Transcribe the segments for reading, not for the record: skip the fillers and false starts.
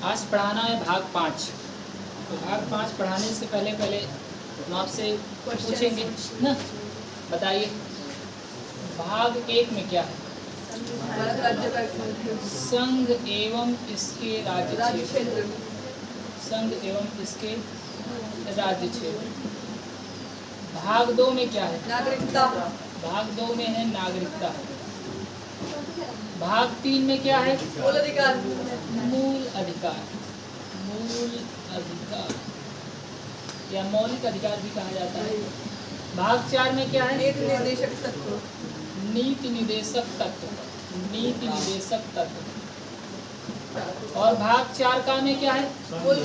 आज पढ़ाना है भाग 5। तो भाग 5 पढ़ाने से पहले हम आपसे पूछेंगे ना, बताइए भाग 1 में क्या है? संघ एवं इसके राज्य क्षेत्र। संघ एवं इसके राज्य क्षेत्र। भाग 2 में क्या है? नागरिकता। भाग 2 में है नागरिकता। भाग 3 में क्या है? मूल अधिकार। मूल अधिकार। मूल अधिकार या मौलिक अधिकार भी कहा जाता है। भाग 4 में क्या है? नीति निर्देशक तत्व। नीति निर्देशक तत्व। नीति निर्देशक तत्व। और भाग 4 का में क्या है? मूल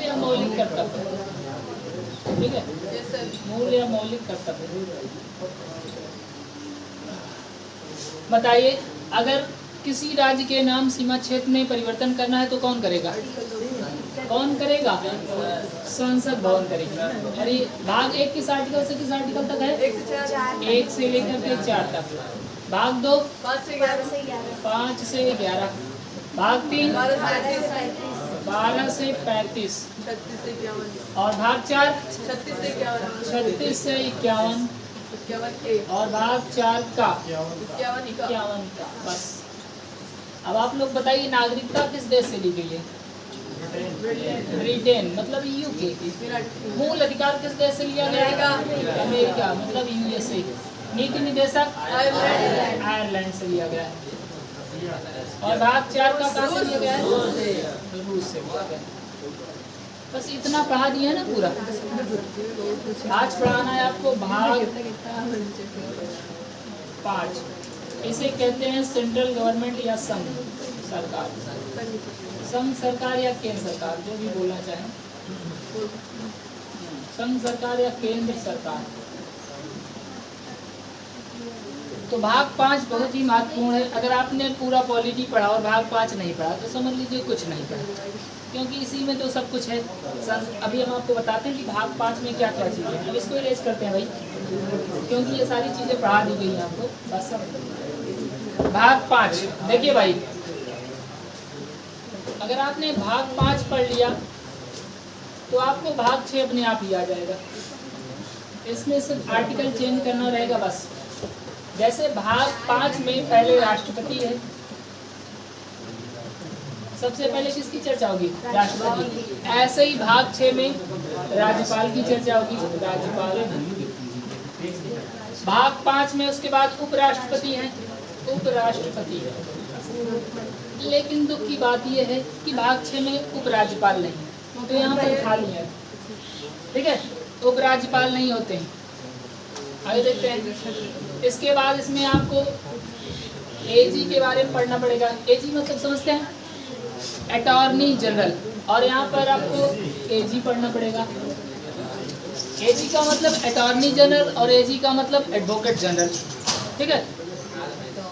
या मौलिक कर्तव्य। ठीक है, मूल या मौलिक कर्तव्य। बताइए, अगर किसी राज्य के नाम सीमा क्षेत्र में परिवर्तन करना है तो कौन करेगा? कौन करेगा? संसद भवन करेगी। अरे भाग 1 किस आर्टिकल से किस आर्टिकल तक है? 1 से लेकर के 4 तक। भाग 2 5 से 11। भाग 3 12 से 35। और भाग 4 36 से 51। और भाग 4 का 51 का। बस अब आप लोग बताइए, नागरिकता किस देश से ली गई है? ब्रिटेन मतलब यूके। मूल अधिकार किस देश से लिया गया है? अमेरिका मतलब यूएसए। नीति निर्देशक आयरलैंड से लिया गया है। और भाग 4 का कहाँ से लिया गया है? रूस से लिया गया। बस इतना पढ़ा दिया ना पूरा। आज पढ़ाना है आपको भाग 5। इसे कहते हैं सेंट्रल गवर्नमेंट या संघ सरकार। संघ सरकार या केंद्र सरकार, जो भी बोलना चाहें। संघ सरकार या केंद्र सरकार। तो भाग 5 बहुत ही महत्वपूर्ण है। अगर आपने पूरा पॉलिटी पढ़ा और भाग 5 नहीं पढ़ा तो समझ लीजिए कुछ नहीं पढ़ा, क्योंकि इसी में तो सब कुछ है। अभी हम आपको बताते हैं कि भाग 5 में क्या क्या चीज़ें हैं। इसको इरेज करते हैं भाई, क्योंकि ये सारी चीज़ें पढ़ा दी गई हैं आपको। बस सब भाग 5 देखिए भाई, अगर आपने भाग 5 पढ़ लिया तो आपको भाग 6 अपने आप ही आ जाएगा। इसमें सिर्फ आर्टिकल चेंज करना रहेगा बस। जैसे भाग 5 में पहले राष्ट्रपति है। सबसे पहले किसकी चर्चा होगी? राष्ट्रपति। ऐसे ही भाग 6 में राज्यपाल की चर्चा होगी। राज्यपाल। भाग 5 में उसके बाद उपराष्ट्रपति हैं। उपराष्ट्रपति। लेकिन दुख की बात यह है कि भाग 6 में उपराज्यपाल नहीं है, तो यहाँ पर खाली है। ठीक है, उपराज्यपाल नहीं होते हैं। आगे देखते हैं। इसके बाद इसमें आपको एजी के बारे में पढ़ना पड़ेगा। एजी मतलब समझते हैं? Attorney general. और यहाँ पर आपको एजी पढ़ना पड़ेगा। एजी का मतलब अटॉर्नी जनरल और एजी का मतलब एडवोकेट जनरल। ठीक है,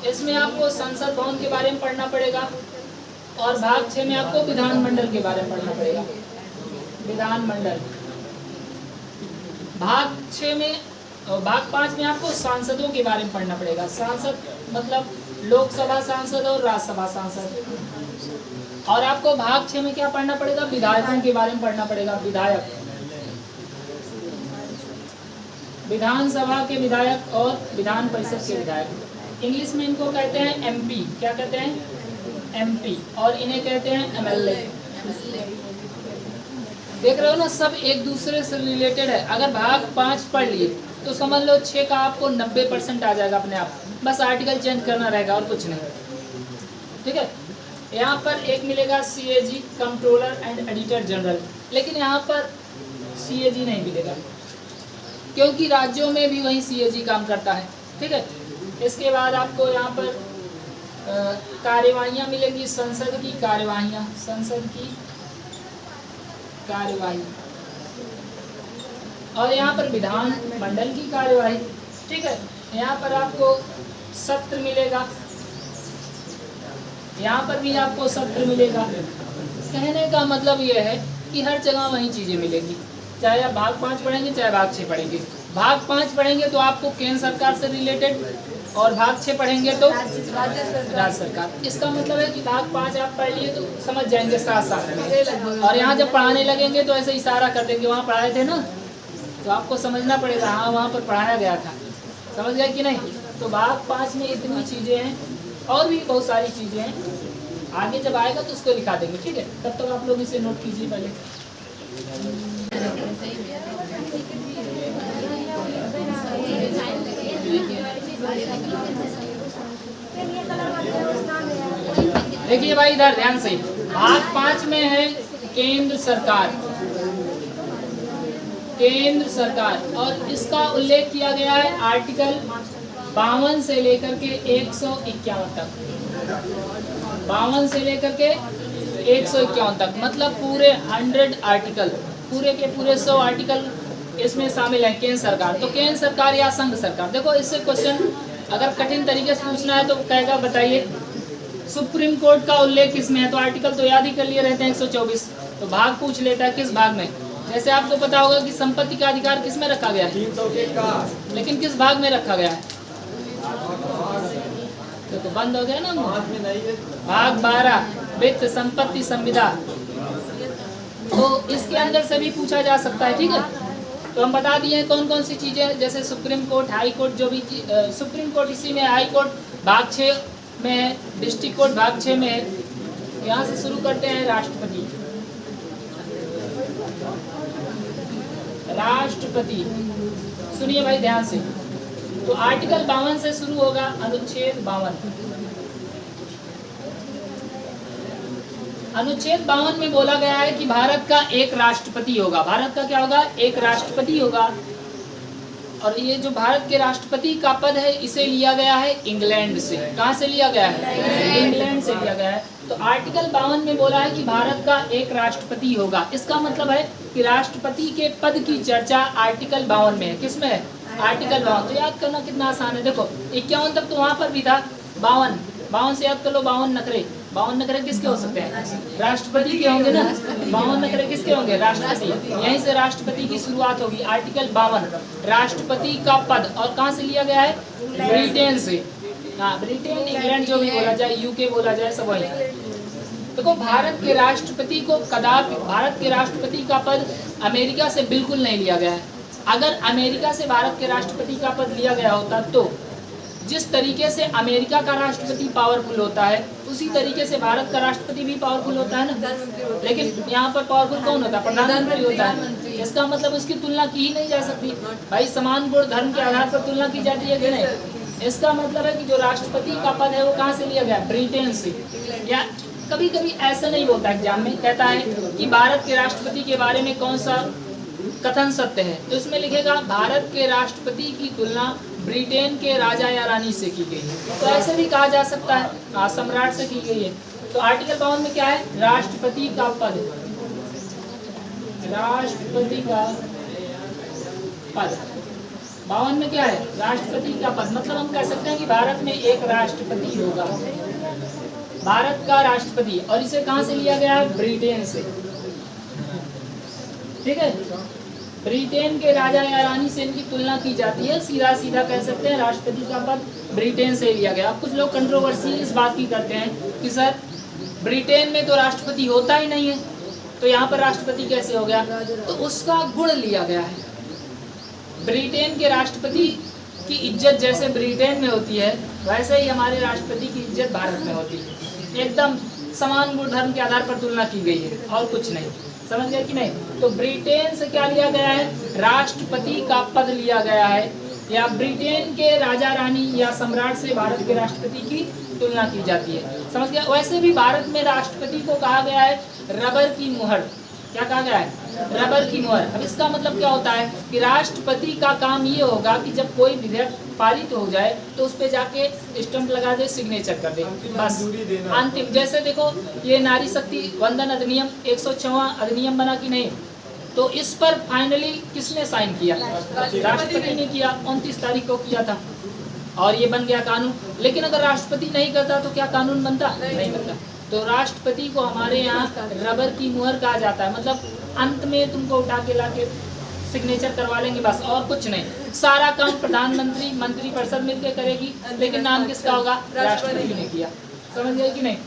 इसमें आपको संसद भवन के बारे में पढ़ना पड़ेगा। और भाग 6 में आपको विधानमंडल के बारे में पढ़ना पड़ेगा। विधानमंडल। भाग 6 में भाग 5 में आपको सांसदों के बारे में पढ़ना पड़ेगा। सांसद मतलब लोकसभा सांसद और राज्यसभा सांसद। और आपको भाग 6 में क्या पढ़ना पड़ेगा? विधायकों के बारे में पढ़ना पड़ेगा। विधायक, विधानसभा के विधायक और विधान परिषद के विधायक। इंग्लिश में इनको कहते हैं एमपी। क्या कहते हैं? एमपी। और इन्हें कहते हैं एमएलए। देख रहे हो ना, सब एक दूसरे से रिलेटेड है। अगर भाग 5 पढ़ लिए तो समझ लो 6 का आपको 90% आ जाएगा अपने आप। बस आर्टिकल चेंज करना रहेगा और कुछ नहीं। ठीक है, यहाँ पर एक मिलेगा CAG, controller and editor general. लेकिन यहाँ पर सीएजी नहीं मिलेगा, क्योंकि राज्यों में भी वही सीएजी काम करता है। ठीक है, इसके बाद आपको यहाँ पर कार्यवाहियाँ मिलेंगी। संसद की कार्यवाहियाँ। संसद की कार्यवाही। और यहाँ पर विधान मंडल की कार्यवाही। ठीक है, यहाँ पर आपको सत्र मिलेगा। यहाँ पर भी आपको सत्र मिलेगा। कहने का मतलब ये है कि हर जगह वही चीज़ें मिलेंगी, चाहे आप भाग 5 पढ़ेंगे चाहे भाग 6 पढ़ेंगे। भाग 5 पढ़ेंगे तो आपको केंद्र सरकार से रिलेटेड और भाग 6 पढ़ेंगे तो राज्य सरकार। इसका मतलब है कि भाग 5 आप पढ़ लिए तो समझ जाएंगे साथ साथ में, और यहाँ जब पढ़ाने लगेंगे तो ऐसे इशारा कर देंगे वहाँ पढ़ाए थे ना, तो आपको समझना पड़ेगा हाँ वहाँ पर पढ़ाया गया था। समझ गए कि नहीं? तो भाग 5 में इतनी चीज़ें हैं, और भी बहुत सारी चीज़ें हैं, आगे जब आएगा तो उसको लिखा देंगे, ठीक है? तब तक आप लोग इसे नोट कीजिए पहले। देखिए भाई इधर ध्यान से, भाग 5 में है केंद्र सरकार, केंद्र सरकार, और इसका उल्लेख किया गया है आर्टिकल 52 से लेकर के 151 तक, 52 से लेकर के 151 तक, मतलब पूरे 100 आर्टिकल, पूरे के पूरे 100 आर्टिकल इसमें शामिल है केंद्र सरकार। तो केंद्र सरकार या संघ सरकार, देखो इससे क्वेश्चन अगर कठिन तरीके से पूछना है तो कहेगा बताइए सुप्रीम कोर्ट का उल्लेख किसमें है, तो आर्टिकल तो याद ही कर लिए रहते हैं 124, तो भाग पूछ लेता है किस भाग में। जैसे आपको पता होगा कि संपत्ति का अधिकार किस में रखा गया है, 301 का, लेकिन किस भाग में रखा गया है, तो बंद हो गया ना, भाग 12 वित्त संपत्ति संविदा, तो इसके अंदर से भी पूछा जा सकता है, ठीक है? तो हम बता दिए हैं कौन कौन सी चीज़ें, जैसे सुप्रीम कोर्ट, हाई कोर्ट, जो भी सुप्रीम कोर्ट इसी में, हाई कोर्ट भाग 6 में है, डिस्ट्रिक्ट कोर्ट भाग 6 में है। यहाँ से शुरू करते हैं राष्ट्रपति। राष्ट्रपति सुनिए भाई ध्यान से, तो आर्टिकल 52 से शुरू होगा, अनुच्छेद 52। अनुच्छेद 52 में बोला गया है कि भारत का एक राष्ट्रपति होगा। भारत का क्या होगा? एक राष्ट्रपति होगा। और ये जो भारत के राष्ट्रपति का पद है इसे लिया गया है इंग्लैंड से। कहाँ से लिया गया है? इंग्लैंड से लिया गया है। तो आर्टिकल 52 में बोला है कि भारत का एक राष्ट्रपति होगा। इसका मतलब है कि राष्ट्रपति के पद की चर्चा आर्टिकल 52 में है। किसमें है? आर्टिकल 52। तो याद करना कितना आसान है। देखो 51 तक तो वहाँ पर भी था, 52 से याद कर लो। 52 नखरे, 52 नखरे किसके हो सकते हैं? राष्ट्रपति के होंगे ना। 52 नखरे किसके होंगे? राष्ट्रपति। यहीं से राष्ट्रपति की शुरुआत होगी। आर्टिकल 52 राष्ट्रपति का पद, और कहाँ से लिया गया है? ब्रिटेन से। हाँ, ब्रिटेन, इंग्लैंड जो भी बोला जाए, यूके बोला जाए, सब वही। देखो भारत के राष्ट्रपति को कदापि, भारत के राष्ट्रपति का पद अमेरिका से बिल्कुल नहीं लिया गया है। अगर अमेरिका से भारत के राष्ट्रपति का पद लिया गया होता तो जिस तरीके से अमेरिका का राष्ट्रपति पावरफुल होता है उसी तरीके से भारत का राष्ट्रपति भी पावरफुल होता है ना। लेकिन यहाँ पर पावरफुल कौन होता है? प्रधानमंत्री होता है। इसका मतलब उसकी तुलना की ही नहीं जा सकती। भाई समान गुण धर्म के आधार पर तुलना की जाती है कि नहीं? इसका मतलब है कि जो राष्ट्रपति का पद है वो कहाँ से लिया गया? ब्रिटेन से। या कभी कभी ऐसा नहीं बोलता एग्जाम में, कहता है कि भारत के राष्ट्रपति के बारे में कौन सा कथन सत्य है, तो इसमें लिखेगा भारत के राष्ट्रपति की तुलना ब्रिटेन के राजा या रानी से की गई है। तो ऐसे भी कहा जा सकता है, सम्राट से की गई है। तो आर्टिकल 52 में क्या है? राष्ट्रपति का पद, राष्ट्रपति का पद। 52 में क्या है? राष्ट्रपति का पद। मतलब हम कह सकते हैं कि भारत में एक राष्ट्रपति होगा, भारत का राष्ट्रपति, और इसे कहां से लिया गया है? ब्रिटेन से। ठीक है, ब्रिटेन के राजा या रानी से इनकी तुलना की जाती है। सीधा सीधा कह सकते हैं राष्ट्रपति का पद ब्रिटेन से लिया गया। अब कुछ लोग कंट्रोवर्सी इस बात की करते हैं कि सर ब्रिटेन में तो राष्ट्रपति होता ही नहीं है, तो यहाँ पर राष्ट्रपति कैसे हो गया? तो उसका गुण लिया गया है। ब्रिटेन के राष्ट्रपति की इज्जत जैसे ब्रिटेन में होती है वैसे ही हमारे राष्ट्रपति की इज्जत भारत में होती है। एकदम समान गुण धर्म के आधार पर तुलना की गई है और कुछ नहीं। समझ गए कि नहीं? तो ब्रिटेन से क्या लिया गया है? राष्ट्रपति का पद लिया गया है, या ब्रिटेन के राजा रानी या सम्राट से भारत के राष्ट्रपति की तुलना की जाती है। समझ गया? वैसे भी भारत में राष्ट्रपति को कहा गया है रबर की मुहर। क्या कहा गया है? रबर की मुहर। अब इसका मतलब क्या होता है कि राष्ट्रपति का काम ये होगा कि जब कोई विधेयक पारित हो जाए तो उस पे जाके स्टंप लगा दे, सिग्नेचर कर दे, बस अंतिम। जैसे देखो ये नारी शक्ति वंदन अधिनियम 106वां अधिनियम बना कि नहीं, तो इस पर फाइनली किसने साइन किया? राष्ट्रपति ने किया, 29 तारीख को किया था और ये बन गया कानून। लेकिन अगर राष्ट्रपति नहीं करता तो क्या कानून बनता? नहीं बनता। तो राष्ट्रपति को हमारे यहाँ रबर की मुहर कहा जाता है। मतलब अंत में तुमको उठा के लाके सिग्नेचर करवा लेंगे, बस और कुछ नहीं। सारा काम प्रधानमंत्री मंत्रिपरिषद मिलकर करेगी, लेकिन नाम किसका होगा? राष्ट्रपति ने किया। समझ गए कि नहीं?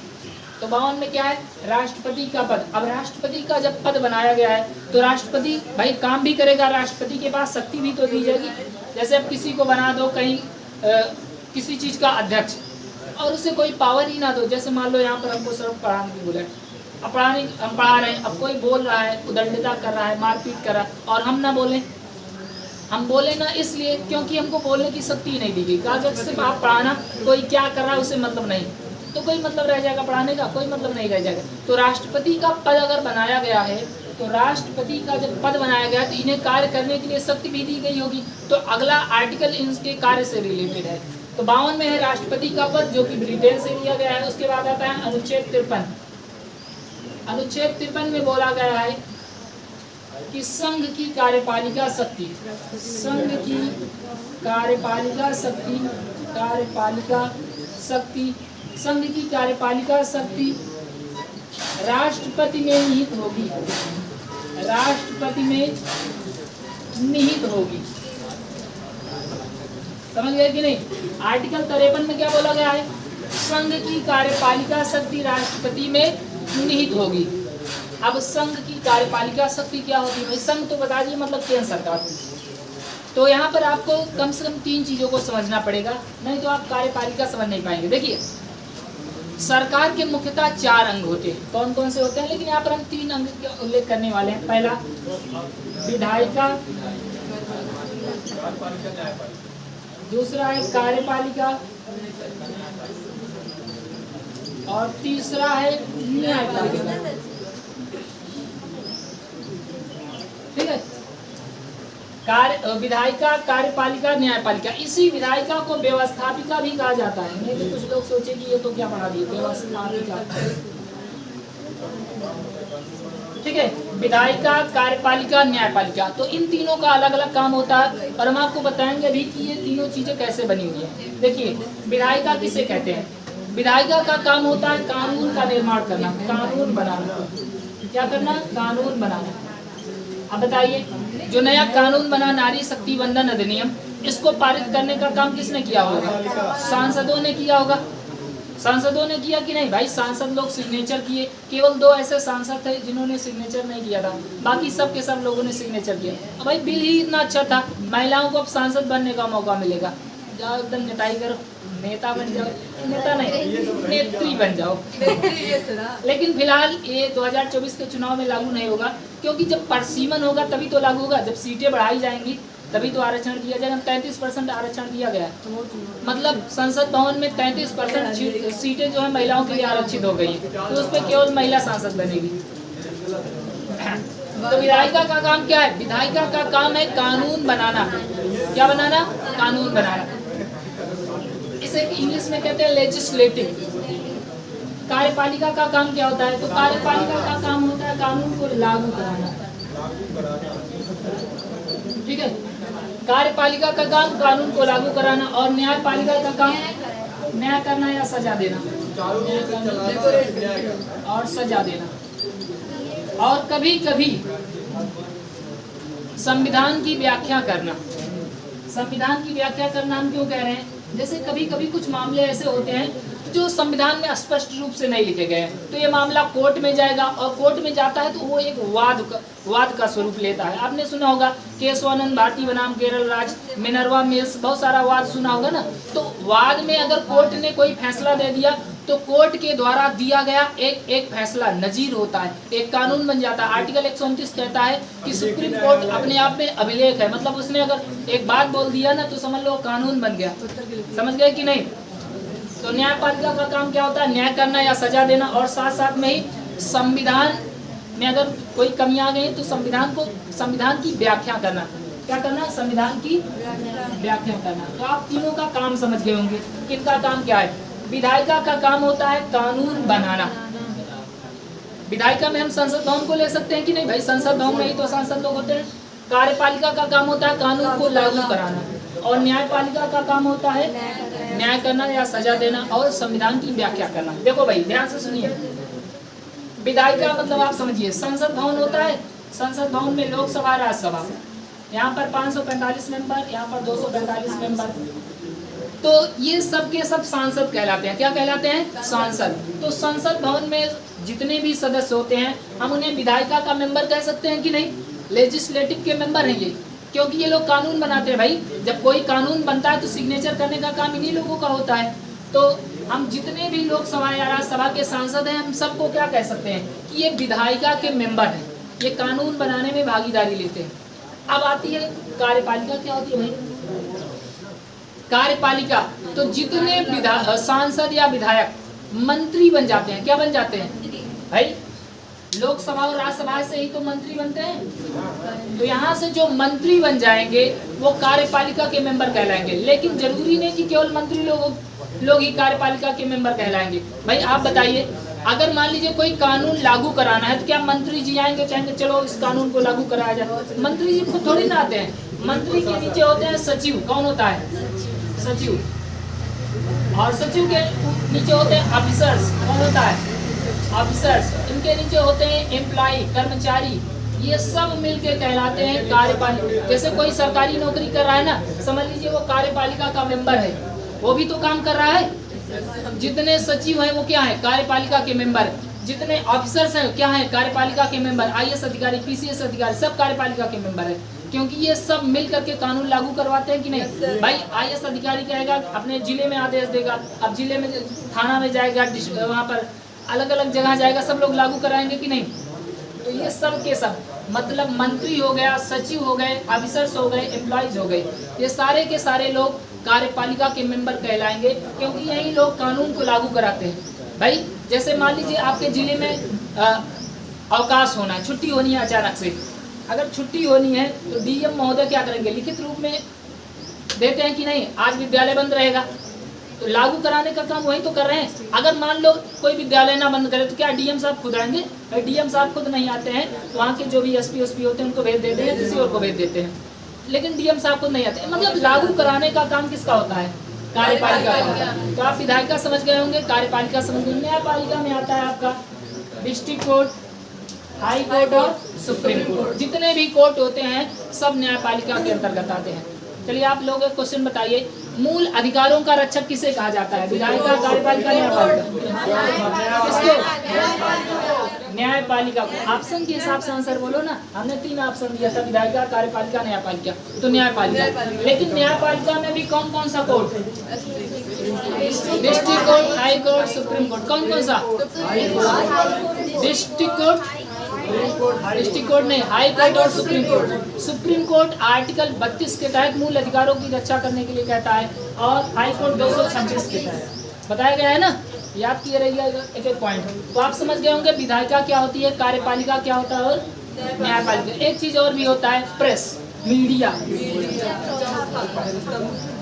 तो 52 में क्या है? राष्ट्रपति का पद। अब राष्ट्रपति का जब पद बनाया गया है तो राष्ट्रपति भाई काम भी करेगा, राष्ट्रपति के पास शक्ति भी तो दी जाएगी। जैसे अब किसी को बना दो कहीं किसी चीज का अध्यक्ष और उसे कोई पावर ही ना दो, जैसे मान लो यहाँ पर हमको सिर्फ पढ़ाने की बुलेट, अब हम पढ़ा रहे हैं, अब कोई बोल रहा है, उदंडता कर रहा है, मारपीट कर रहा है और हम ना बोलें, हम बोले ना इसलिए क्योंकि हमको बोलने की शक्ति नहीं दी गई। कहा सिर्फ आप पढ़ाना, कोई क्या कर रहा है उसे मतलब नहीं, तो कोई मतलब रह जाएगा पढ़ाने का? कोई मतलब नहीं रह जाएगा। तो राष्ट्रपति का पद अगर बनाया गया है तो राष्ट्रपति का जब पद बनाया गया तो इन्हें कार्य करने के लिए शक्ति भी दी गई होगी। तो अगला आर्टिकल इनके कार्य से रिलेटेड है। तो 52 में है राष्ट्रपति का पद, जो कि ब्रिटेन से लिया गया है। उसके बाद आता है अनुच्छेद 53। अनुच्छेद 53 में बोला गया है कि संघ की कार्यपालिका शक्ति, संघ की कार्यपालिका शक्ति, कार्यपालिका शक्ति, संघ की कार्यपालिका शक्ति राष्ट्रपति में निहित होगी, राष्ट्रपति में निहित होगी। समझ गए कि नहीं? आर्टिकल 53 में क्या बोला गया है? संघ की कार्यपालिका शक्ति राष्ट्रपति में निहित होगी। अब संघ की कार्यपालिका शक्ति क्या होती है भाई? संघ तो बता दिए मतलब केंद्र सरकार। तो यहाँ पर आपको कम से कम 3 चीजों को समझना पड़ेगा, नहीं तो आप कार्यपालिका समझ नहीं पाएंगे। देखिए, सरकार के मुख्यतः 4 अंग होते हैं। कौन कौन से होते हैं? लेकिन यहाँ पर हम 3 अंग का उल्लेख करने वाले हैं। पहला विधायिका, दूसरा है कार्यपालिका और तीसरा है न्यायपालिका। ठीक है, विधायिका, कार्यपालिका, न्यायपालिका। इसी विधायिका को व्यवस्थापिका भी कहा जाता है। नहीं तो कुछ लोग सोचे कि ये तो क्या पढ़ा दिए, व्यवस्थापिका। ठीक है, विधायिका, कार्यपालिका, न्यायपालिका। तो इन तीनों का अलग अलग काम होता है और हम आपको बताएंगे अभी कि ये तीनों चीजें कैसे बनी हुई है। देखिए, विधायिका किसे कहते हैं? विधायिका का काम होता है कानून का निर्माण करना, कानून बनाना। क्या करना? कानून बनाना। अब बताइए, जो नया कानून बना नारी शक्ति वंदन अधिनियम, इसको पारित करने का काम किसने किया होगा? सांसदों ने किया होगा। सांसदों ने किया कि नहीं भाई? सांसद लोग सिग्नेचर किए। केवल 2 ऐसे सांसद थे जिन्होंने सिग्नेचर नहीं किया था, बाकी सब के सब लोगों ने सिग्नेचर किया। अब भाई बिल ही इतना अच्छा था, महिलाओं को अब सांसद बनने का मौका मिलेगा। जाओ एकदम नेताई करो, नेता बन जाओ, नेता नहीं नेत्री बन जाओ। लेकिन फिलहाल ये 2024 के चुनाव में लागू नहीं होगा, क्योंकि जब परिसीमन होगा तभी तो लागू होगा। जब सीटें बढ़ाई जाएंगी तभी तो आरक्षण दिया जाएगा। 33% आरक्षण दिया गया है, मतलब संसद भवन में 33% सीटें जो है महिलाओं के लिए आरक्षित हो गई है। तो उस पर केवल महिला सांसद बनेगी। तो विधायिका का काम क्या है? विधायिका का काम है कानून बनाना। क्या बनाना? कानून बनाना। इसे इंग्लिश में कहते हैं लेजिस्लेटिव। कार्यपालिका का काम क्या होता है? तो कार्यपालिका का काम होता है कानून को लागू कराना। ठीक है, कार्यपालिका का काम कानून को लागू कराना और न्यायपालिका का काम न्याय करना या सजा देना, और सजा देना। और कभी कभी संविधान की व्याख्या करना। संविधान की व्याख्या करना हम क्यों कह रहे हैं? जैसे कभी कभी कुछ मामले ऐसे होते हैं जो संविधान में स्पष्ट रूप से नहीं लिखे गए हैं, तो ये मामला कोर्ट में जाएगा और कोर्ट में जाता है तो वो एक वाद का स्वरूप लेता है। आपने सुना होगा केशवानंद भारती बनाम केरल राज्य, मिनर्वा मिल्स, बहुत सारा वाद सुना होगा ना। तो वाद में अगर कोर्ट ने कोई फैसला दे दिया तो कोर्ट के द्वारा दिया गया एक फैसला नजीर होता है, एक कानून बन जाता है। आर्टिकल 129 कहता है कि सुप्रीम कोर्ट अपने आप में अभिलेख है, मतलब उसने अगर एक बात बोल दिया ना तो समझ लो कानून बन गया। समझ गए कि नहीं? तो न्यायपालिका का काम क्या होता है? न्याय करना या सजा देना। और साथ साथ में ही संविधान में अगर कोई कमियां आ गई तो संविधान की व्याख्या करना। क्या करना? संविधान की व्याख्या करना। तो आप तीनों का काम समझ गए होंगे। किनका काम क्या है? विधायिका का काम होता है कानून बनाना। विधायिका में हम संसद भवन को ले सकते हैं कि नहीं भाई? संसद भवन में ही तो सांसद लोग होते हैं। कार्यपालिका का काम होता है कानून को लागू कराना और न्यायपालिका का काम होता है न्याय करना या सजा देना और संविधान की व्याख्या करना। देखो भाई ध्यान से सुनिए, विधायिका मतलब आप समझिए संसद भवन होता है, संसद भवन में लोकसभा राज्यसभा, यहाँ पर 545 मेंबर, यहाँ पर 245 मेंबर। तो ये सब के सब सांसद कहलाते हैं। क्या कहलाते हैं? सांसद। तो संसद भवन में जितने भी सदस्य होते हैं हम उन्हें विधायिका का मेंबर कह सकते हैं कि नहीं? लेजिस्लेटिव के मेंबर हैं ये, क्योंकि ये लोग कानून बनाते हैं भाई। जब कोई कानून बनता है तो सिग्नेचर करने का काम इन्हीं लोगों का होता है। तो हम जितने भी लोकसभा या राज्यसभा के सांसद हैं हम सबको क्या कह सकते हैं कि ये विधायिका के मेंबर हैं, ये कानून बनाने में भागीदारी लेते हैं। अब आती है कार्यपालिका। क्या होती है भाई? कार्यपालिका तो जितने सांसद या विधायक मंत्री बन जाते हैं। क्या बन जाते हैं भाई? लोकसभा और राज्यसभा से ही तो मंत्री बनते हैं। तो यहाँ से जो मंत्री बन जाएंगे वो कार्यपालिका के मेंबर कहलाएंगे। लेकिन जरूरी नहीं कि केवल मंत्री लोग ही कार्यपालिका के मेंबर कहलाएंगे। भाई आप बताइए, अगर मान लीजिए कोई कानून लागू कराना है तो क्या मंत्री जी आएंगे कहेंगे चलो इस कानून को लागू कराया जाए? मंत्री जी को थोड़ी ना आते हैं। मंत्री के नीचे होते हैं सचिव। कौन होता है? सचिव। और सचिव के नीचे होते हैं ऑफिसर्स। कौन होता है? ऑफिसर्स। इनके नीचे होते हैं एम्प्लॉय, कर्मचारी। ये सब मिलके कहलाते हैं कार्यपालिका। जैसे कोई सरकारी नौकरी कर रहा है ना, समझ लीजिए वो कार्यपालिका का मेंबर है, वो भी तो काम कर रहा है। जितने सचिव हैं वो क्या है? कार्यपालिका के मेंबर। जितने ऑफिसर्स हैं क्या है? कार्यपालिका के मेंबर। IAS अधिकारी, PCS अधिकारी सब कार्यपालिका के मेंबर है, क्योंकि ये सब मिल करके कानून लागू करवाते हैं कि नहीं भाई? IAS अधिकारी कहेगा अपने जिले में आदेश देगा, अब जिले में थाना में जाएगा, वहाँ पर अलग अलग जगह जाएगा, सब लोग लागू कराएंगे कि नहीं? तो ये सब के सब मतलब मंत्री हो गया, सचिव हो गए, ऑफिसर्स हो गए, एम्प्लॉयज हो गए, ये सारे के सारे लोग कार्यपालिका के मेंबर कहलाएंगे, क्योंकि यही लोग कानून को लागू कराते हैं। भाई जैसे मान लीजिए आपके जिले में अवकाश होना है, छुट्टी होनी है अचानक से। अगर छुट्टी होनी है तो DM महोदय क्या करेंगे? लिखित रूप में देते हैं कि नहीं आज विद्यालय बंद रहेगा। तो लागू कराने का काम वही तो कर रहे हैं। अगर मान लो कोई विद्यालय ना बंद करे तो क्या DM साहब खुद आएंगे? DM साहब खुद नहीं आते हैं, वहाँ के जो भी SP OSP होते हैं उनको भेज देते हैं, किसी और को भेज देते हैं, लेकिन DM साहब खुद नहीं आते। मतलब लागू कराने का काम किसका होता है? कार्यपालिका का होता है। तो आप विधायिका समझ गए होंगे, कार्यपालिका समझ गए। न्यायपालिका में आता है आपका डिस्ट्रिक्ट कोर्ट, हाई कोर्ट और सुप्रीम कोर्ट। जितने भी कोर्ट होते हैं सब न्यायपालिका के अंतर्गत आते हैं। चलिए आप लोग एक क्वेश्चन बताइए, मूल अधिकारों का रक्षक किसे कहा जाता है? विधायिका, कार्यपालिका, न्यायपालिका? किसको? न्यायपालिका को। ऑप्शन के हिसाब से आंसर बोलो ना। हमने 3 ऑप्शन दिया था, विधायिका, कार्यपालिका, न्यायपालिका। तो न्यायपालिका। लेकिन न्यायपालिका में भी कौन कौन सा court? District court, high court, supreme court. कौन कौन सा? डिस्ट्रिक्ट कोर्ट, डिस्ट्रिक्ट कोर्ट नहीं, हाई कोर्ट और supreme court. Supreme court article 32 के तहत मूल अधिकारों की रक्षा करने के लिए कहता है, और हाई कोर्ट 226 के तहत बताया गया है ना। याद किए रहिएगा एक एक पॉइंट। तो आप समझ गए होंगे विधायिका क्या होती है, कार्यपालिका क्या होता है और न्यायपालिका। एक चीज और भी होता है, प्रेस, मीडिया।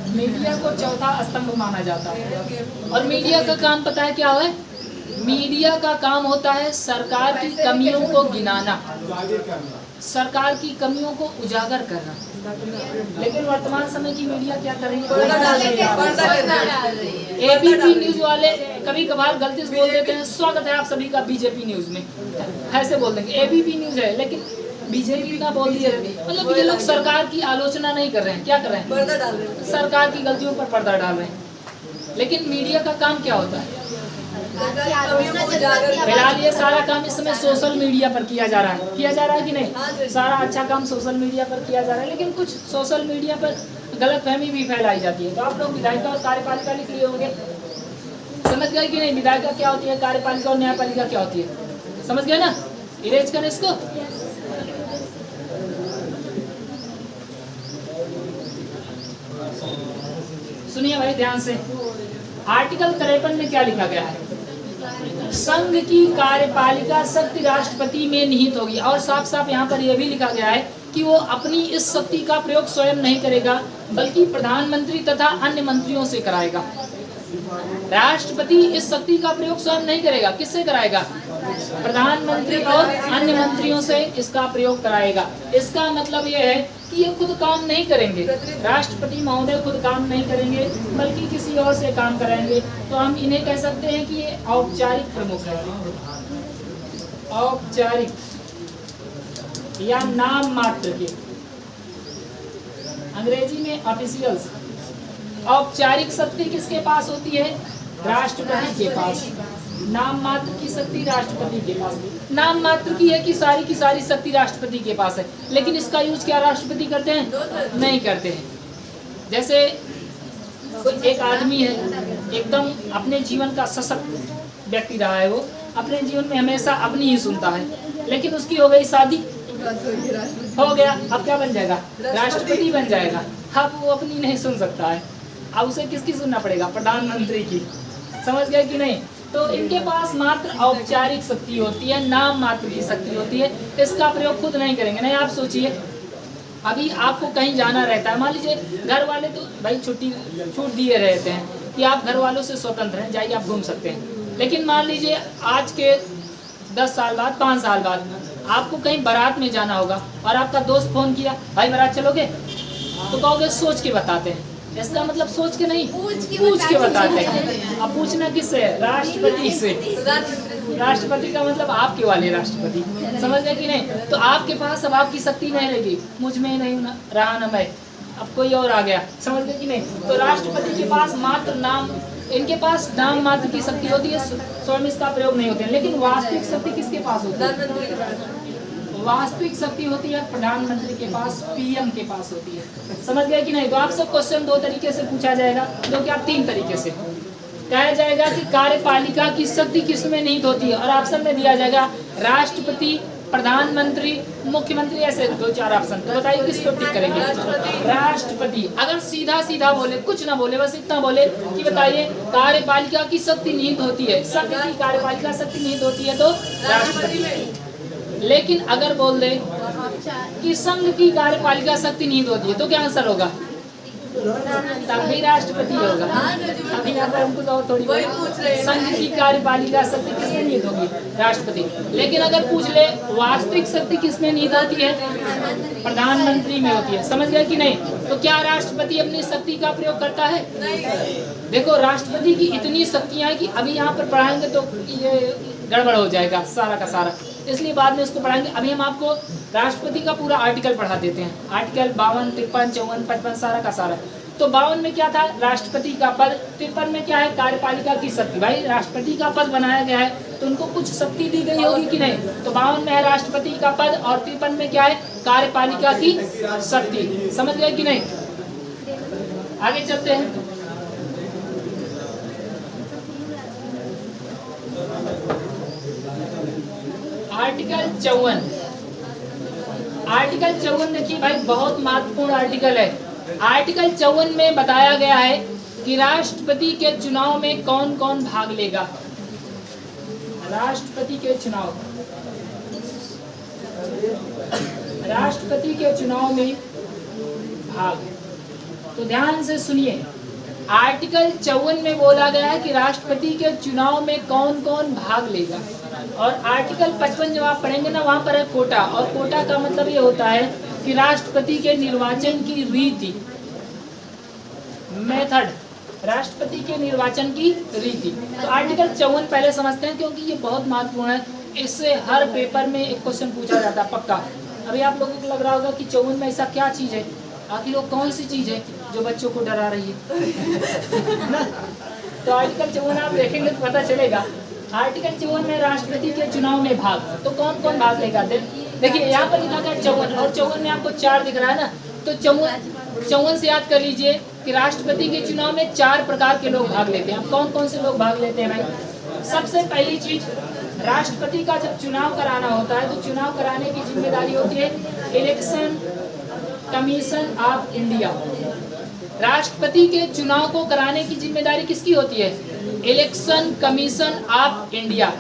मीडिया को चौथा स्तंभ माना जाता है। और मीडिया का काम पता है क्या है? मीडिया का काम होता है सरकार की कमियों को गिनाना, सरकार की कमियों को उजागर करना। लेकिन वर्तमान समय की मीडिया क्या कर रही है? ABP न्यूज वाले कभी कभार गलती से बोल देते हैं स्वागत है आप सभी का BJP न्यूज में, ऐसे बोल देंगे। ABP न्यूज है लेकिन BJP ना बोल दिए। मतलब ये लोग सरकार की आलोचना नहीं कर रहे हैं, क्या कर रहे हैं? पर्दा डाल रहे हैं, सरकार की गलतियों पर पर्दा डाल रहे हैं। लेकिन मीडिया का काम क्या होता है? फिलहाल ये सारा काम इस समय सोशल मीडिया पर किया जा रहा है। किया जा रहा है कि नहीं? सारा अच्छा काम सोशल मीडिया पर किया जा रहा है, लेकिन कुछ सोशल मीडिया पर गलतफहमी भी फैलाई जाती है। तो आप लोग विधायिका और कार्यपालिका लिख लिए होंगे, समझ गए कि नहीं? विधायिका क्या होती है, कार्यपालिका और न्यायपालिका क्या होती है, समझ गए ना? इरेज करें इसको। सुनिए भाई ध्यान से, आर्टिकल 53 में क्या लिखा गया है? संघ की कार्यपालिका शक्ति राष्ट्रपति में निहित होगी। और साफ साफ यहाँ पर यह भी लिखा गया है कि वो अपनी इस शक्ति का प्रयोग स्वयं नहीं करेगा, बल्कि प्रधानमंत्री तथा अन्य मंत्रियों से कराएगा। राष्ट्रपति इस शक्ति का प्रयोग स्वयं नहीं करेगा, किससे कराएगा? प्रधानमंत्री और अन्य मंत्रियों से इसका प्रयोग कराएगा। इसका मतलब यह है कि ये खुद काम नहीं करेंगे, राष्ट्रपति महोदय खुद काम नहीं करेंगे, बल्कि किसी और से काम कराएंगे। तो हम इन्हें कह सकते हैं कि ये औपचारिक प्रमुख है, औपचारिक या नाम मात्र के। अंग्रेजी में ऑफिशियल्स। औपचारिक शक्ति किसके पास होती है? राष्ट्रपति के पास। नाम मात्र की शक्ति राष्ट्रपति के पास। नाम मात्र की है कि सारी शक्ति राष्ट्रपति के पास है, लेकिन इसका यूज क्या राष्ट्रपति करते हैं? नहीं करते हैं। जैसे कोई एक आदमी है, एकदम अपने जीवन का सशक्त व्यक्ति रहा है, वो अपने जीवन में हमेशा अपनी ही सुनता है, लेकिन उसकी हो गई शादी, हो गया, अब क्या बन जाएगा? राष्ट्रपति बन जाएगा। अब वो अपनी नहीं सुन सकता है, अब उसे किसकी सुनना पड़ेगा? प्रधानमंत्री की। समझ गए कि नहीं? तो इनके पास मात्र औपचारिक शक्ति होती है, नाम मात्र की शक्ति होती है, इसका प्रयोग खुद नहीं करेंगे। नहीं, आप सोचिए, अभी आपको कहीं जाना रहता है, मान लीजिए घर वाले तो भाई छूट दिए रहते हैं कि आप घर वालों से स्वतंत्र हैं, जाइए आप घूम सकते हैं। लेकिन मान लीजिए आज के 10 साल बाद, 5 साल बाद आपको कहीं बारात में जाना होगा और आपका दोस्त फोन किया, भाई बारात चलोगे? तो कहोगे सोच के बताते हैं। इसका मतलब सोच के नहीं, पूछ के बताते हैं। अब पूछना किससे? राष्ट्रपति से। राष्ट्रपति का मतलब आपके वाले राष्ट्रपति। समझ गए कि नहीं? तो आपके पास अब आपकी शक्ति नहीं रहेगी, मुझ में नहीं रहा न मैं, अब कोई और आ गया। समझ गए कि नहीं? तो राष्ट्रपति के पास मात्र नाम, इनके पास नाम मात्र की शक्ति होती है, स्वयं इसका प्रयोग नहीं होते हैं। लेकिन वास्तविक शक्ति किसके पास होती है? वास्तविक शक्ति होती है प्रधानमंत्री के पास, पीएम के पास होती है। समझ गए कि नहीं? तो आपसे क्वेश्चन 2 तरीके से पूछा जाएगा, जो कि आप 3 तरीके से कहा जाएगा कि कार्यपालिका की शक्ति किसमें निहित होती है, और ऑप्शन में दिया जाएगा राष्ट्रपति, प्रधानमंत्री, मुख्यमंत्री, ऐसे 2-4 ऑप्शन। तो बताइए किसको टिक करेंगे? राष्ट्रपति। अगर सीधा बोले, कुछ ना बोले, बस इतना बोले कि बताइए कार्यपालिका की शक्ति निहित होती है, संघ की कार्यपालिका शक्ति निहित होती है, तो राष्ट्रपति। लेकिन अगर बोल दे कि संघ की कार्यपालिका शक्ति निहित होती है, तो क्या आंसर होगा? तब भी राष्ट्रपति होगा। अभी यहाँ पर हमको और थोड़ी संघ की कार्यपालिका शक्ति किसमें निहित होगी? राष्ट्रपति। लेकिन अगर पूछ ले वास्तविक शक्ति किसमें निहित होती है? प्रधानमंत्री में होती है। समझ गए कि नहीं? तो क्या राष्ट्रपति अपनी शक्ति का प्रयोग करता है? देखो, राष्ट्रपति की इतनी शक्तियां हैं कि अभी यहाँ पर पढ़ाएंगे तो ये गड़बड़ हो जाएगा सारा का सारा, इसलिए बाद में उसको पढ़ाएंगे। अभी हम आपको राष्ट्रपति का पूरा आर्टिकल पढ़ा देते हैं, आर्टिकल 52, 53, 54, 55 सारा का सारा। तो 52 में क्या था? राष्ट्रपति का पद। 53 में क्या है? कार्यपालिका की शक्ति। भाई राष्ट्रपति का पद बनाया गया है तो उनको कुछ शक्ति दी गई होगी कि नहीं? तो 52 में है राष्ट्रपति का पद, और 53 में क्या है? कार्यपालिका की शक्ति। समझ गए कि नहीं? आगे चलते हैं। आर्टिकल 54। आर्टिकल 54 देखिए भाई, बहुत महत्वपूर्ण आर्टिकल है। आर्टिकल 54 में बताया गया है कि राष्ट्रपति के चुनाव में कौन कौन भाग लेगा। राष्ट्रपति के चुनाव, राष्ट्रपति के चुनाव में भाग, तो ध्यान से सुनिए। आर्टिकल 54 में बोला गया है कि राष्ट्रपति के चुनाव में कौन कौन भाग लेगा, और आर्टिकल 55 जब आप पढ़ेंगे ना, वहाँ पर है कोटा, और कोटा का मतलब ये होता है कि राष्ट्रपति के निर्वाचन की रीति, मेथड, राष्ट्रपति के निर्वाचन की रीति। तो आर्टिकल 54 पहले समझते हैं, क्योंकि ये बहुत महत्वपूर्ण है। इससे हर पेपर में एक क्वेश्चन पूछा जाता है पक्का। अभी आप लोगों को लग रहा होगा कि 54 में ऐसा क्या चीज़ है, आखिर वो कौन सी चीज़ है जो बच्चों को डरा रही है ना? तो आर्टिकल 54 आप देखेंगे तो पता चलेगा। आर्टिकल 54 में राष्ट्रपति के चुनाव में भाग, तो कौन कौन भाग लेगा? देखिए यहाँ पर लिखा गया 54, और 54 में आपको 4 दिख रहा है ना, तो 54 से याद कर लीजिए कि राष्ट्रपति के चुनाव में 4 प्रकार के लोग भाग लेते हैं। अब कौन कौन से लोग भाग लेते हैं भाई? सबसे पहली चीज, राष्ट्रपति का जब चुनाव कराना होता है तो चुनाव कराने की जिम्मेदारी होती है इलेक्शन कमीशन ऑफ इंडिया। राष्ट्रपति के चुनाव को कराने की जिम्मेदारी किसकी होती है? Election commission of India.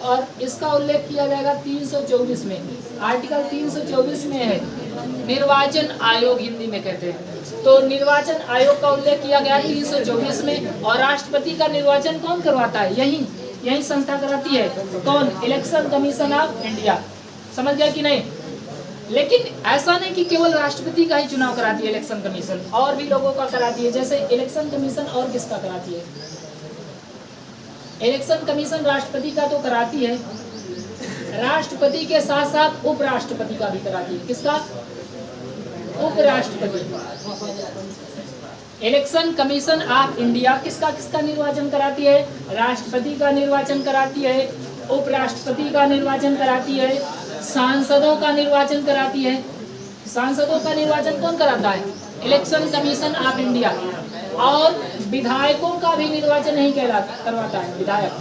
और इसका उल्लेख किया जाएगा 324 में, आर्टिकल 324 में है निर्वाचन आयोग, हिंदी में कहते हैं। तो निर्वाचन आयोग का उल्लेख किया गया 324 में, और राष्ट्रपति का निर्वाचन कौन करवाता है? यही संस्था कराती है। कौन? Election commission of India. समझ गया कि नहीं? लेकिन ऐसा नहीं कि केवल राष्ट्रपति का ही चुनाव कराती है इलेक्शन कमीशन, और भी लोगों का कराती है। जैसे इलेक्शन कमीशन और किसका कराती है? इलेक्शन कमीशन राष्ट्रपति का तो कराती है, राष्ट्रपति के साथ साथ उपराष्ट्रपति का भी कराती है। किसका? उपराष्ट्रपति। इलेक्शन कमीशन ऑफ इंडिया किसका किसका निर्वाचन कराती है? राष्ट्रपति का निर्वाचन कराती है, उपराष्ट्रपति का निर्वाचन कराती है, सांसदों का निर्वाचन कराती है। सांसदों का निर्वाचन कौन कराता है? Election commission of India. और विधायकों का भी निर्वाचन नहीं करवाता है विधायक।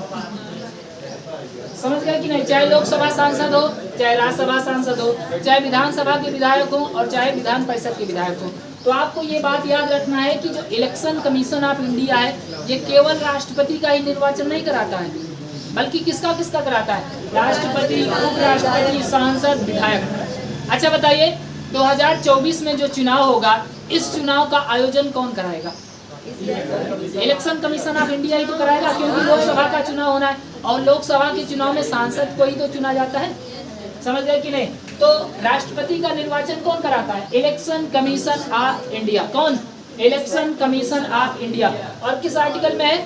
समझ गए कि नहीं? चाहे लोकसभा सांसद हो, चाहे राज्यसभा सांसद हो, चाहे विधानसभा के विधायक हो और चाहे विधान परिषद के विधायक हो। तो आपको ये बात याद रखना है कि जो इलेक्शन कमीशन ऑफ इंडिया है ये केवल राष्ट्रपति का ही निर्वाचन नहीं कराता है, बल्कि किसका किसका कराता है? राष्ट्रपति, उपराष्ट्रपति, सांसद, विधायक। अच्छा बताइए, 2024 में जो चुनाव होगा, इस चुनाव का आयोजन कौन कराएगा? इलेक्शन कमीशन ऑफ इंडिया ही तो कराएगा, क्योंकि लोकसभा का चुनाव होना है और लोकसभा के चुनाव में सांसद को ही तो चुना जाता है। समझ गए कि नहीं? तो राष्ट्रपति का निर्वाचन कौन कराता है? Election commission of India. कौन? Election commission of India. और किस आर्टिकल में है?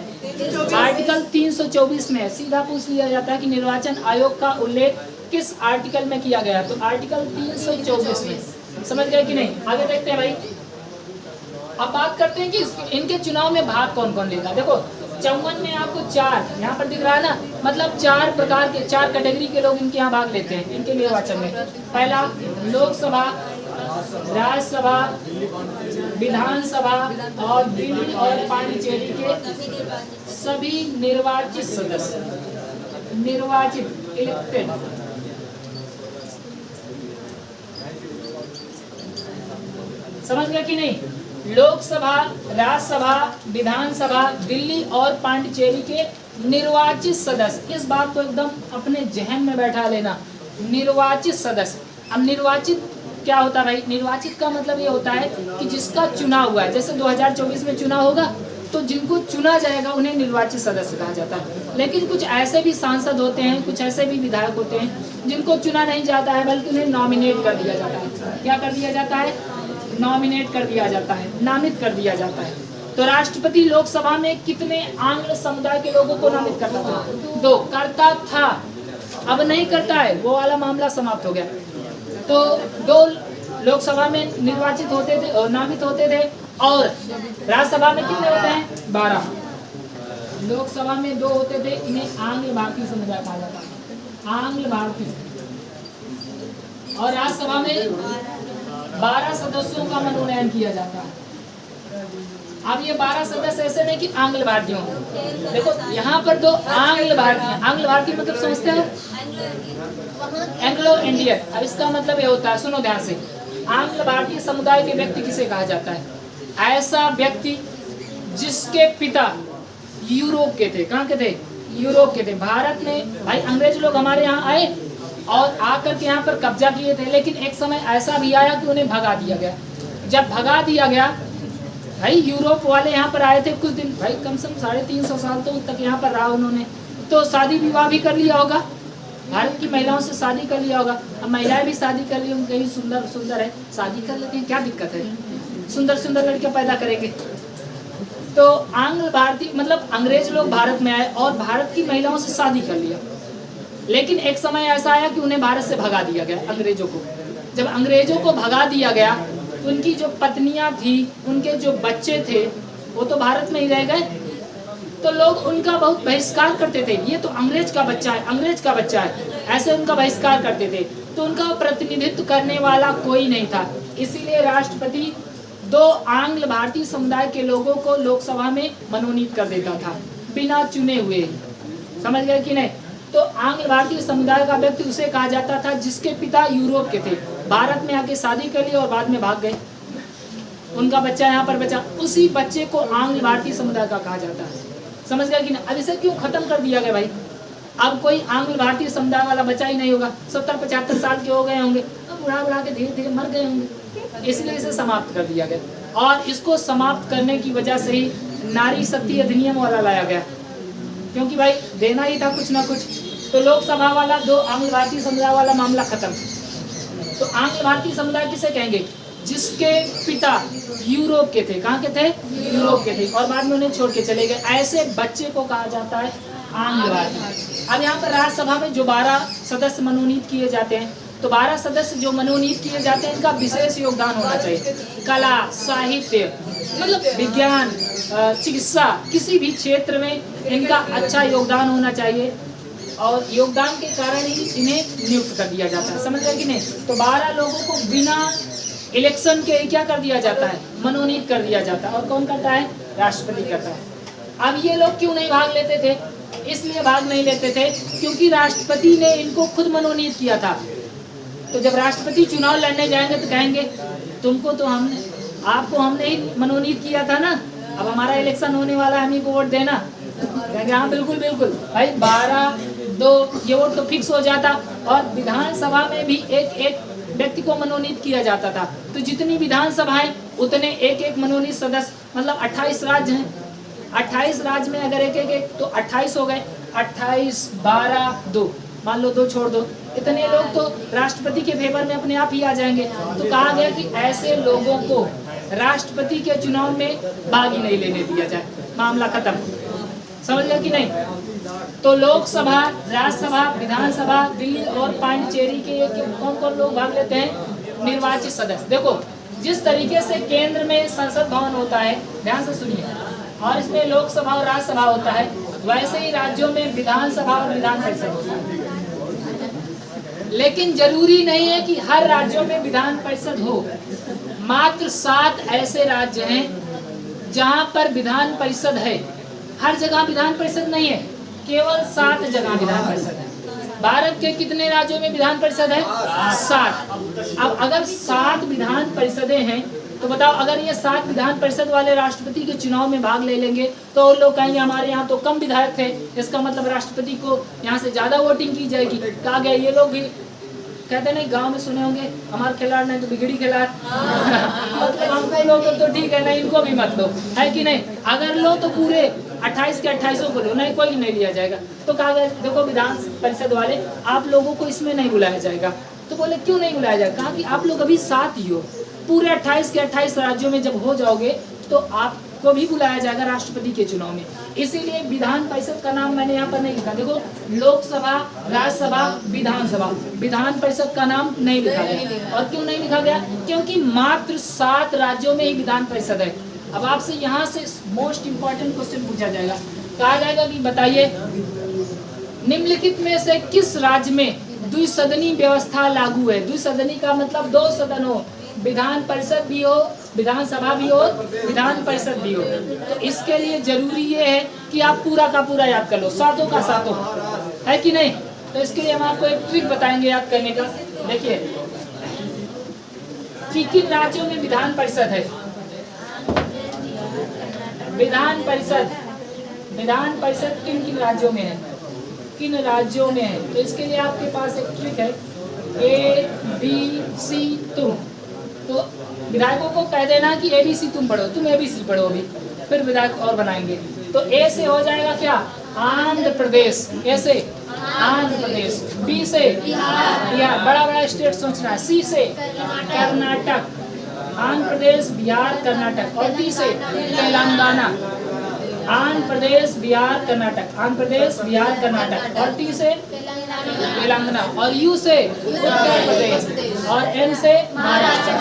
आर्टिकल 324 में है। सीधा पूछ लिया जाता है कि निर्वाचन आयोग का उल्लेख किस आर्टिकल में किया गया? तो आर्टिकल 324 में। समझ गए कि नहीं? आगे देखते हैं भाई। अब बात करते हैं कि इनके चुनाव में भाग कौन कौन लेता है। देखो 54 में आपको 4 यहाँ पर दिख रहा है ना, मतलब 4 प्रकार के 4 कैटेगरी के लोग इनके यहाँ भाग लेते हैं इनके निर्वाचन में। पहला लोकसभा, राज्यसभा, विधानसभा और दिल्ली और पांडिचेरी के सभी निर्वाचित सदस्य, निर्वाचित इलेक्टेड। समझ गए कि नहीं? लोकसभा, राज्यसभा, विधानसभा, दिल्ली और पांडिचेरी के निर्वाचित सदस्य। इस बात को एकदम अपने जहन में बैठा लेना, निर्वाचित सदस्य। अब निर्वाचित क्या होता है भाई? निर्वाचित का मतलब ये होता है कि जिसका चुनाव हुआ है। जैसे 2024 में चुनाव होगा तो जिनको चुना जाएगा उन्हें निर्वाचित सदस्य कहा जाता है। लेकिन कुछ ऐसे भी सांसद होते हैं, कुछ ऐसे भी विधायक होते हैं जिनको चुना नहीं जाता है, बल्कि उन्हें नॉमिनेट कर दिया जाता है। क्या कर दिया जाता है? नॉमिनेट कर दिया जाता है, नामित कर दिया जाता है। तो राष्ट्रपति लोकसभा में कितने आंग्ल समुदाय के लोगों को नामित करता था? 2 करता था, अब नहीं करता है, वो वाला मामला समाप्त हो गया। तो 2 लोकसभा में निर्वाचित होते थे, नामित होते थे। और राज्यसभा में कितने होते हैं? 12। लोकसभा में 2 होते थे, इन्हें आंग्ल भारतीय समुदाय कहा जाता है, आंग्ल भारतीय। और राज्यसभा में 12 सदस्यों का मनोनयन किया जाता है। अब ये 12 सदस्य ऐसे नहीं कि आंग्ल भारतीयों। देखो यहाँ पर 2 आंग्ल भारतीय। आंग्ल भारतीय मतलब समझते हो? Anglo Indian. अब इसका मतलब ये होता है, सुनो ध्यान से, आंग्ल भारतीय समुदाय के व्यक्ति किसे कहा जाता है? ऐसा व्यक्ति जिसके पिता यूरोप के थे। कहाँ के थे? यूरोप के थे। भारत में भाई अंग्रेज लोग हमारे यहाँ आए और आकर के यहाँ पर कब्जा किए थे, लेकिन एक समय ऐसा भी आया कि उन्हें भगा दिया गया। जब भगा दिया गया भाई, यूरोप वाले यहाँ पर आए थे कुछ दिन, भाई कम से कम 350 साल तो तक यहाँ पर रहा उन्होंने। तो शादी विवाह भी कर लिया होगा, भारत की महिलाओं से शादी कर लिया होगा। अब महिलाएं भी शादी कर ली, उनके ही सुंदर सुंदर है, शादी कर लेते हैं, क्या दिक्कत है? सुंदर सुंदर लड़कियां पैदा करेंगे। तो आंग्ल भारतीय मतलब अंग्रेज लोग भारत में आए और भारत की महिलाओं से शादी कर लिया। लेकिन एक समय ऐसा आया कि उन्हें भारत से भगा दिया गया, अंग्रेजों को। जब अंग्रेजों को भगा दिया गया, उनकी जो पत्नियां थी, उनके जो बच्चे थे, वो तो भारत में ही रह गए। तो लोग उनका बहुत बहिष्कार करते थे, ये तो अंग्रेज का बच्चा है, अंग्रेज का बच्चा है, ऐसे उनका बहिष्कार करते थे। तो उनका प्रतिनिधित्व करने वाला कोई नहीं था। इसीलिए राष्ट्रपति 2 आंग्ल भारतीय समुदाय के लोगों को लोकसभा में मनोनीत कर देता था, बिना चुने हुए। समझ गए कि नहीं? तो आंग्ल भारतीय समुदाय का व्यक्ति उसे कहा जाता था जिसके पिता यूरोप के थे, भारत में आके शादी कर ली और बाद में भाग गए, उनका बच्चा यहाँ पर बचा, उसी बच्चे को आंग्ल भारतीय समुदाय का कहा जाता है। समझ गया कि नहीं? अब इसे क्यों खत्म कर दिया गया भाई? अब कोई आंग्ल भारतीय समुदाय वाला बचा ही नहीं होगा, 70-75 साल के हो गए होंगे, अब बुढ़ा के धीरे धीरे मर गए होंगे, इसलिए इसे समाप्त कर दिया गया। और इसको समाप्त करने की वजह से ही नारी शक्ति अधिनियम वाला लाया गया, क्योंकि भाई देना ही था कुछ ना कुछ। तो लोकसभा वाला 2 आंग्ल भारतीय समुदाय वाला मामला खत्म। तो आंग्ल भारतीय समुदाय किसे कहेंगे? जिसके पिता यूरोप के थे। कहाँ के थे? यूरोप के थे, और बाद में उन्हें छोड़ के चले गए, ऐसे बच्चे को कहा जाता है आंग्ल भारतीय। अब यहाँ पर राज्यसभा में जो 12 सदस्य मनोनीत किए जाते हैं, तो 12 सदस्य जो मनोनीत किए जाते हैं इनका विशेष योगदान होना चाहिए। कला, साहित्य, मतलब विज्ञान, चिकित्सा, किसी भी क्षेत्र में इनका अच्छा योगदान होना चाहिए और योगदान के कारण ही इन्हें नियुक्त कर दिया जाता है। समझ गए कि नहीं? तो 12 लोगों को बिना इलेक्शन के क्या कर दिया जाता है? मनोनीत कर दिया जाता है। और कौन करता है? राष्ट्रपति करता है। अब ये लोग क्यों नहीं भाग लेते थे? इसलिए भाग नहीं लेते थे क्योंकि राष्ट्रपति ने इनको खुद मनोनीत किया था। तो जब राष्ट्रपति चुनाव लड़ने जाएंगे तो कहेंगे तुमको तो आपको हमने ही मनोनीत किया था ना, अब हमारा इलेक्शन होने वाला है, हम ही को वोट देना। कहेंगे हाँ बिल्कुल बिल्कुल भाई, 12-2 ये वोट तो फिक्स हो जाता। और विधानसभा में भी एक एक व्यक्ति को मनोनीत किया जाता था। तो जितनी विधानसभाएं उतने एक एक मनोनीत सदस्य, मतलब 28 राज्य हैं। 28 राज्य में अगर एक तो 28 हो गए, 28, 12, 2, मान लो 2 छोड़ दो, इतने लोग तो राष्ट्रपति के फेवर में अपने आप ही आ जाएंगे। तो कहा गया कि ऐसे लोगों को राष्ट्रपति के चुनाव में भाग ही नहीं लेने दिया जाए, मामला खत्म। समझ गया कि नहीं? तो लोकसभा, राज्यसभा, विधानसभा, दिल्ली और पांडिचेरी के कौन कौन लोग भाग लेते हैं? निर्वाचित सदस्य। देखो जिस तरीके से केंद्र में संसद भवन होता है, ध्यान से सुनिए, और इसमें लोकसभा और राज्यसभा होता है, वैसे ही राज्यों में विधानसभा और विधान परिषद होता है। लेकिन जरूरी नहीं है कि हर राज्यों में विधान परिषद हो। मात्र 7 ऐसे राज्य हैं जहां पर विधान परिषद है। हर जगह विधान परिषद नहीं है, केवल 7 जगह विधान परिषद है। भारत के कितने राज्यों में विधान परिषद है? 7। अब अगर 7 विधान परिषदें हैं तो बताओ, अगर ये 7 विधान परिषद वाले राष्ट्रपति के चुनाव में भाग ले लेंगे तो और लोग कहेंगे हमारे यहाँ तो कम विधायक थे, इसका मतलब राष्ट्रपति को यहाँ से ज्यादा वोटिंग की जाएगी। कहा गया ये लोग भी कहते नहीं, गांव में सुने होंगे हमारे खिलाड़ नहीं तो बिगड़ी खिलाड़। मतलब हमको लो तो ठीक है, नहीं इनको भी मत लो, है कि नहीं? अगर लो तो पूरे 28 के 28 को लो, नहीं कोई नहीं लिया जाएगा। तो कहा गया देखो विधान परिषद वाले आप लोगों को इसमें नहीं बुलाया जाएगा। तो बोले क्यों नहीं बुलाया जाएगा? कहा कि आप लोग अभी 7 ही हो, पूरे 28 के 28 राज्यों में जब हो जाओगे तो आपको भी बुलाया जाएगा राष्ट्रपति के चुनाव में। इसीलिए विधान परिषद का नाम मैंने यहाँ पर नहीं लिखा। देखो लोकसभा, राज्यसभा, विधानसभा, विधान परिषद का नाम नहीं लिखा गया। और क्यों नहीं लिखा गया? क्योंकि मात्र 7 राज्यों में ही विधान परिषद है। अब आपसे यहाँ से मोस्ट इम्पोर्टेंट क्वेश्चन पूछा जाएगा, कहा जाएगा कि बताइए निम्नलिखित में से किस राज्य में द्विसदनी व्यवस्था लागू है? द्विसदनी का मतलब 2 सदन हो, विधान परिषद भी हो, विधानसभा भी हो, विधान परिषद भी हो। तो इसके लिए जरूरी ये है कि आप पूरा का पूरा याद कर लो, 7 का 7, है कि नहीं? तो इसके लिए हम आपको एक ट्रिक बताएंगे याद करने का। देखिए कि किन राज्यों में विधान परिषद है। विधान परिषद किन किन राज्यों में है, किन राज्यों में है? तो इसके लिए आपके पास एक ट्रिक है, ABC तुम। तो विधायकों को कह देना कि ABC तुम पढ़ो, तुम ABC पढ़ो अभी, फिर विधायक और बनाएंगे। तो A से हो जाएगा क्या? आंध्र प्रदेश। A से आंध्र प्रदेश, B से बिहार, बड़ा बड़ा स्टेट सोचना है। C से कर्नाटक, आंध्र प्रदेश, बिहार, कर्नाटक। और D से तेलंगाना, आंध्र प्रदेश, बिहार, कर्नाटक, आंध्र प्रदेश, बिहार, कर्नाटक। और T से तेलंगाना, और U से उत्तर प्रदेश, और M से महाराष्ट्र।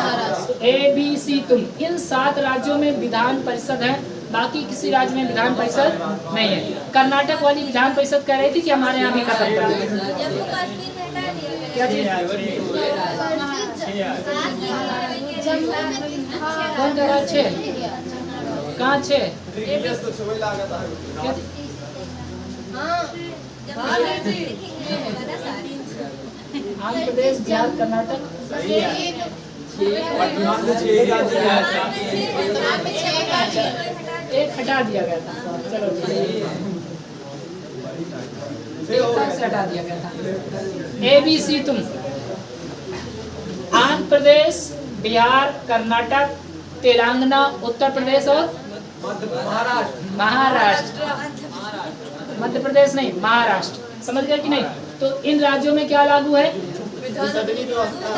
ABC तुम, इन 7 राज्यों में विधान परिषद है, बाकी किसी राज्य में विधान परिषद नहीं है। कर्नाटक वाली विधान परिषद कह रही थी कि हमारे यहाँ भी खत्म कर दी। क्या चीज? कौन कह रहा है? 6 कहाँ? 6 आंध्र प्रदेश, बिहार, कर्नाटक। एक हटा दिया गया था, चलो से हटा दिया गया था। ABC तुम, आंध्र प्रदेश, बिहार, कर्नाटक, तेलंगाना, उत्तर प्रदेश और महाराष्ट्र। मध्य प्रदेश नहीं, महाराष्ट्र। समझ गए कि नहीं? तो इन राज्यों में क्या लागू है?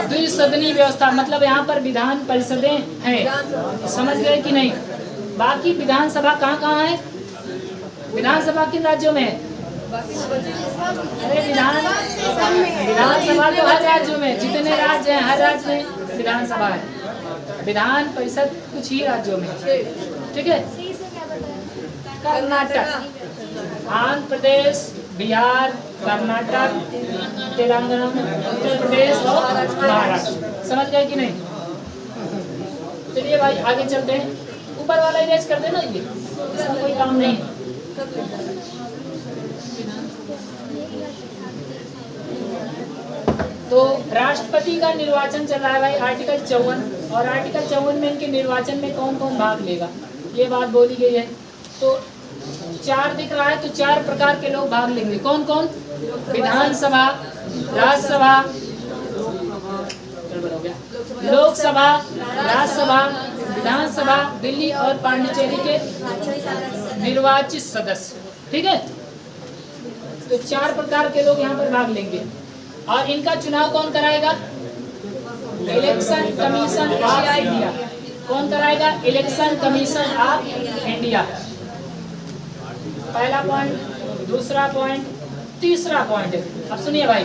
द्विसदनी व्यवस्था, मतलब यहाँ पर विधान परिषदें हैं। समझ गए कि नहीं? बाकी विधानसभा कहाँ कहाँ है? विधानसभा किन राज्यों में है? अरे विधानसभा तो हर राज्यों में, जितने राज्य हैं हर राज्य में विधानसभा है। विधान परिषद कुछ ही राज्यों में, ठीक है। कर्नाटक, आंध्र प्रदेश, बिहार, कर्नाटक, तेलंगाना, उत्तर प्रदेश और महाराष्ट्र। समझ गए कि नहीं? चलिए भाई आगे चलते हैं। ऊपर वाला इरेज कर देना, ये इसमें कोई काम नहीं है। तो राष्ट्रपति का निर्वाचन चल रहा है भाई, आर्टिकल 54। और आर्टिकल 54 में इनके निर्वाचन में कौन कौन भाग लेगा ये बात बोली गई है। तो 4 दिख रहा है, तो 4 प्रकार के लोग भाग लेंगे। कौन कौन? विधानसभा, राज्यसभा, लोकसभा, राज्यसभा, विधानसभा, दिल्ली और पांडिचेरी के निर्वाचित सदस्य, ठीक है। तो 4 प्रकार के लोग यहाँ पर भाग लेंगे। और इनका चुनाव कौन कराएगा? Election commission of India. कौन कराएगा? Election commission of India. पहला पॉइंट, दूसरा पॉइंट, तीसरा पॉइंट। अब सुनिए भाई,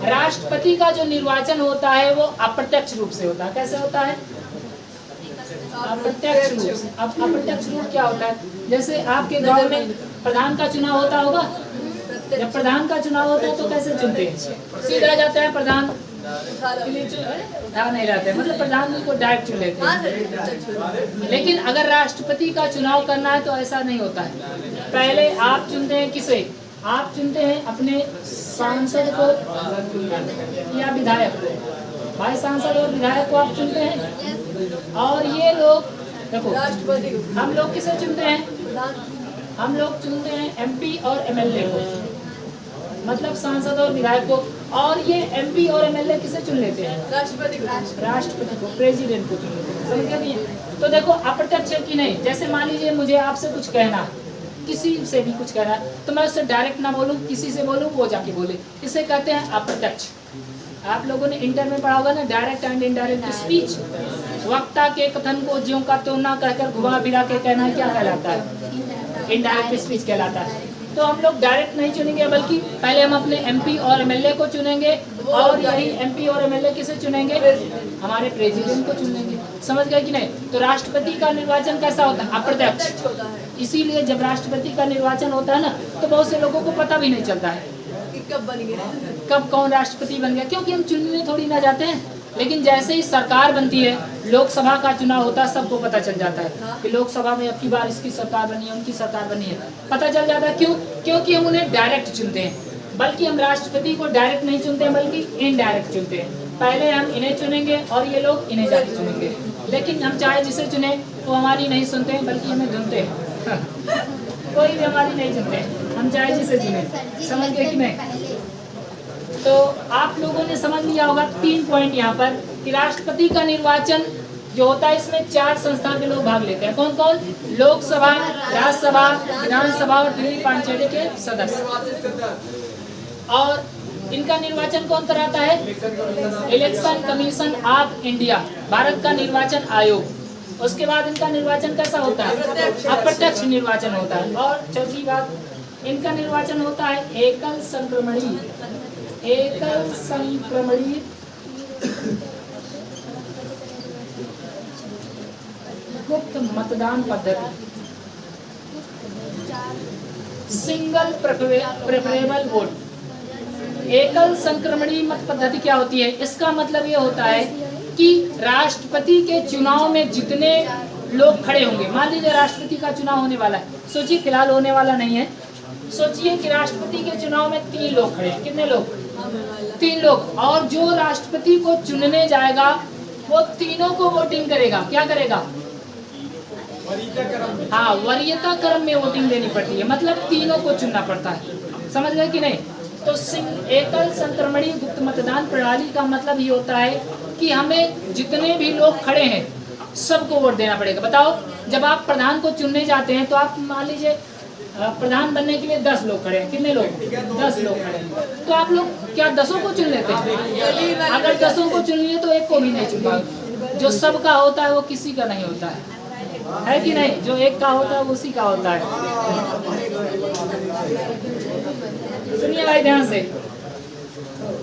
राष्ट्रपति का जो निर्वाचन होता है वो अप्रत्यक्ष रूप से होता है। कैसे होता है? अप्रत्यक्ष रूप से। अब अप्रत्यक्ष रूप क्या होता है? जैसे आपके गांव में प्रधान का चुनाव होता होगा। जब प्रधान का चुनाव होता है तो कैसे चुनते हैं? सीधा जाता है प्रधान नहीं रहते, मतलब प्रधान को डायरेक्ट चुन लेते हैं। लेकिन अगर राष्ट्रपति का चुनाव करना है तो ऐसा नहीं होता है। पहले आप चुनते हैं किसे? आप चुनते हैं अपने सांसद को या विधायक को। भाई सांसद और विधायक को आप चुनते हैं। और ये लोग देखो, हम लोग किसे चुनते हैं? हम लोग चुनते हैं एमपी और एमएलए को, मतलब सांसद और विधायक को। और ये एमपी और एमएलए किसे चुन लेते हैं? राष्ट्रपति को, प्रेसिडेंट को चुन लेते हैं। समझ गए नहीं? तो देखो अप्रत्यक्ष है कि नहीं। जैसे मान लीजिए मुझे आपसे कुछ कहना, किसी से भी कुछ कहना, तो मैं उससे डायरेक्ट ना बोलूं, किसी से बोलूं वो जाके बोले, इसे कहते हैं अप्रत्यक्ष। आप लोगों ने इंटर में पढ़ा होगा ना, डायरेक्ट एंड इनडायरेक्ट स्पीच। वक्ता के कथन को ज्यों का त्यों ना कहकर घुमा फिरा के कहना क्या कहलाता है? इनडायरेक्ट स्पीच कहलाता है। तो हम लोग डायरेक्ट नहीं चुनेंगे, बल्कि पहले हम अपने एमपी और एमएलए को चुनेंगे। और यही एमपी और एमएलए किसे चुनेंगे? हमारे प्रेसिडेंट को चुनेंगे। समझ गए कि नहीं? तो राष्ट्रपति का निर्वाचन कैसा होता है? अप्रत्यक्ष। इसीलिए जब राष्ट्रपति का निर्वाचन होता है ना, तो बहुत से लोगों को पता भी नहीं चलता है कब बन गया, कब कौन राष्ट्रपति बन गया, क्योंकि हम चुनने थोड़ी ना जाते हैं। लेकिन जैसे ही सरकार बनती है, लोकसभा का चुनाव होता है, सबको पता चल जाता है कि लोकसभा में अब की बार इसकी सरकार बनी है, उनकी सरकार बनी है, पता चल जाता है। क्यों? क्योंकि हम उन्हें डायरेक्ट चुनते हैं। बल्कि हम राष्ट्रपति को डायरेक्ट नहीं चुनते हैं, बल्कि इनडायरेक्ट चुनते हैं। पहले हम इन्हें चुनेंगे और ये लोग इन्हें जाके चुनेंगे। लेकिन हम चाहे जिसे चुने वो हमारी नहीं सुनते हैं, बल्कि हमें धुनते हैं। कोई भी हमारी नहीं चुनते, हम चाहे जिसे चुने। समझ गए कि नहीं? तो आप लोगों ने समझ लिया होगा 3 पॉइंट यहाँ पर कि राष्ट्रपति का निर्वाचन जो होता है इसमें 4 संस्था के लोग भाग लेते हैं। कौन कौन? लोकसभा, राज्यसभा, विधानसभा और दिल्ली पांडिचेरी के सदस्य। और इनका निर्वाचन कौन कराता है? Election commission of India, Bharat का निर्वाचन आयोग। उसके बाद इनका निर्वाचन कैसा होता है? अप्रत्यक्ष निर्वाचन होता है। और चौथी बात, इनका निर्वाचन होता है एकल संक्रमणीय गुप्त मतदान पद्धति, सिंगल प्रेफरेबल वोट। एकल संक्रमणीय मत पद्धति क्या होती है? इसका मतलब ये होता है कि राष्ट्रपति के चुनाव में जितने लोग खड़े होंगे, मान लीजिए राष्ट्रपति का चुनाव होने वाला है, सोचिए फिलहाल होने वाला नहीं है, सोचिए कि राष्ट्रपति के चुनाव में 3 लोग खड़े हैं। कितने लोग? 3 लोग। और जो राष्ट्रपति को चुनने जाएगा वो तीनों को वोटिंग करेगा। क्या करेगा? हाँ, वरीयता क्रम में वोटिंग देनी पड़ती है, मतलब तीनों को चुनना पड़ता है। समझ गए कि नहीं? तो एकल संक्रमणीय गुप्त मतदान प्रणाली का मतलब ये होता है कि हमें जितने भी लोग खड़े हैं सबको वोट देना पड़ेगा। बताओ, जब आप प्रधान को चुनने जाते हैं तो आप मान लीजिए प्रधान बनने के लिए 10 लोग खड़े हैं। कितने लोग? 10 लोग खड़े हैं। तो आप लोग क्या 10 को चुन लेते हैं? अगर 10 को चुन लिए तो एक को भी नहीं चुन पाएंगे। जो सबका होता है वो किसी का नहीं होता है कि नहीं? जो एक का होता है वो उसी का होता है। सुनिए भाई ध्यान से,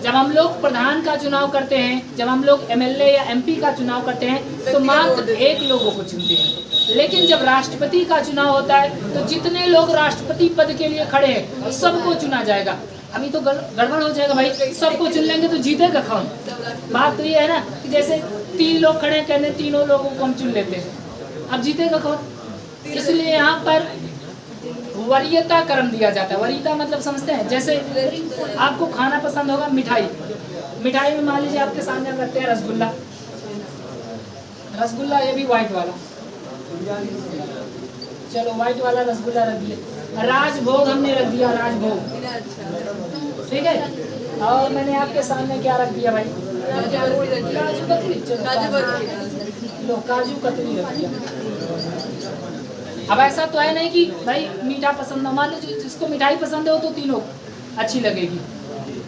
जब हम लोग प्रधान का चुनाव करते हैं, जब हम लोग एमएलए या एमपी का चुनाव करते हैं तो मात्र एक लोगों को चुनते हैं। लेकिन जब राष्ट्रपति का चुनाव होता है तो जितने लोग राष्ट्रपति पद के लिए खड़े हैं सबको चुना जाएगा। अभी तो गड़बड़ हो जाएगा भाई, सबको चुन लेंगे तो जीतेगा कौन? बात तो ये है ना कि जैसे 3 लोग खड़े हैं, कहने तीनों लोगों को हम चुन लेते हैं, अब जीतेगा कौन? इसलिए यहाँ पर वरीयता क्रम दिया जाता है। वरीयता मतलब समझते हैं, जैसे आपको खाना पसंद होगा मिठाई, मिठाई में मान लीजिए आपके सामने रखते हैं रसगुल्ला, रसगुल्ला ये भी व्हाइट वाला, चलो व्हाइट वाला रसगुल्ला रख दिया। राजभोग हमने रख दिया, राजभोग, ठीक है। और मैंने आपके सामने क्या रख दिया भाई? काजू कतली, लो काजू कतली रख दिया। अब ऐसा तो है नहीं कि भाई मीठा पसंद है, मान लीजिए जिसको मिठाई पसंद है वो तो तीनों अच्छी लगेगी,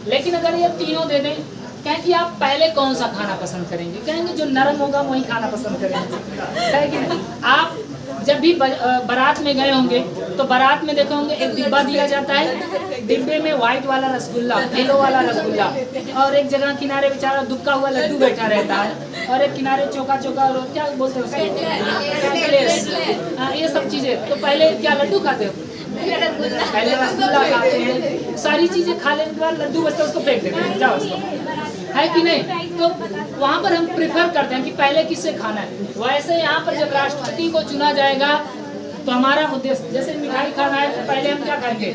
लेकिन अगर ये तीनों दे दें, कहें कि आप पहले कौन सा खाना पसंद करेंगे? कहेंगे जो नरम होगा वही खाना पसंद करेंगे, है कि नहीं? आप जब भी बारात में गए होंगे तो बारात में देखे होंगे एक डिब्बा दिया जाता है, डिब्बे में व्हाइट वाला रसगुल्ला, येलो वाला रसगुल्ला, और एक जगह किनारे बेचारा दुबका हुआ लड्डू बैठा रहता है, और एक किनारे चौका चौका और क्या बोलते हैं उसको, ये सब चीजें। तो पहले क्या लड्डू खाते हो? पहले रसगुल्ला खाते हैं, सारी चीजें खा लेने के बाद लड्डू बचता है उसको फेंक देते हैं, जाओ उसको, है कि नहीं? तो वहाँ पर हम प्रेफर करते हैं कि पहले किससे खाना है। वैसे यहाँ पर जब राष्ट्रपति को चुना जाएगा तो हमारा उद्देश्य, जैसे मिठाई खाना है तो पहले हम क्या खाएंगे?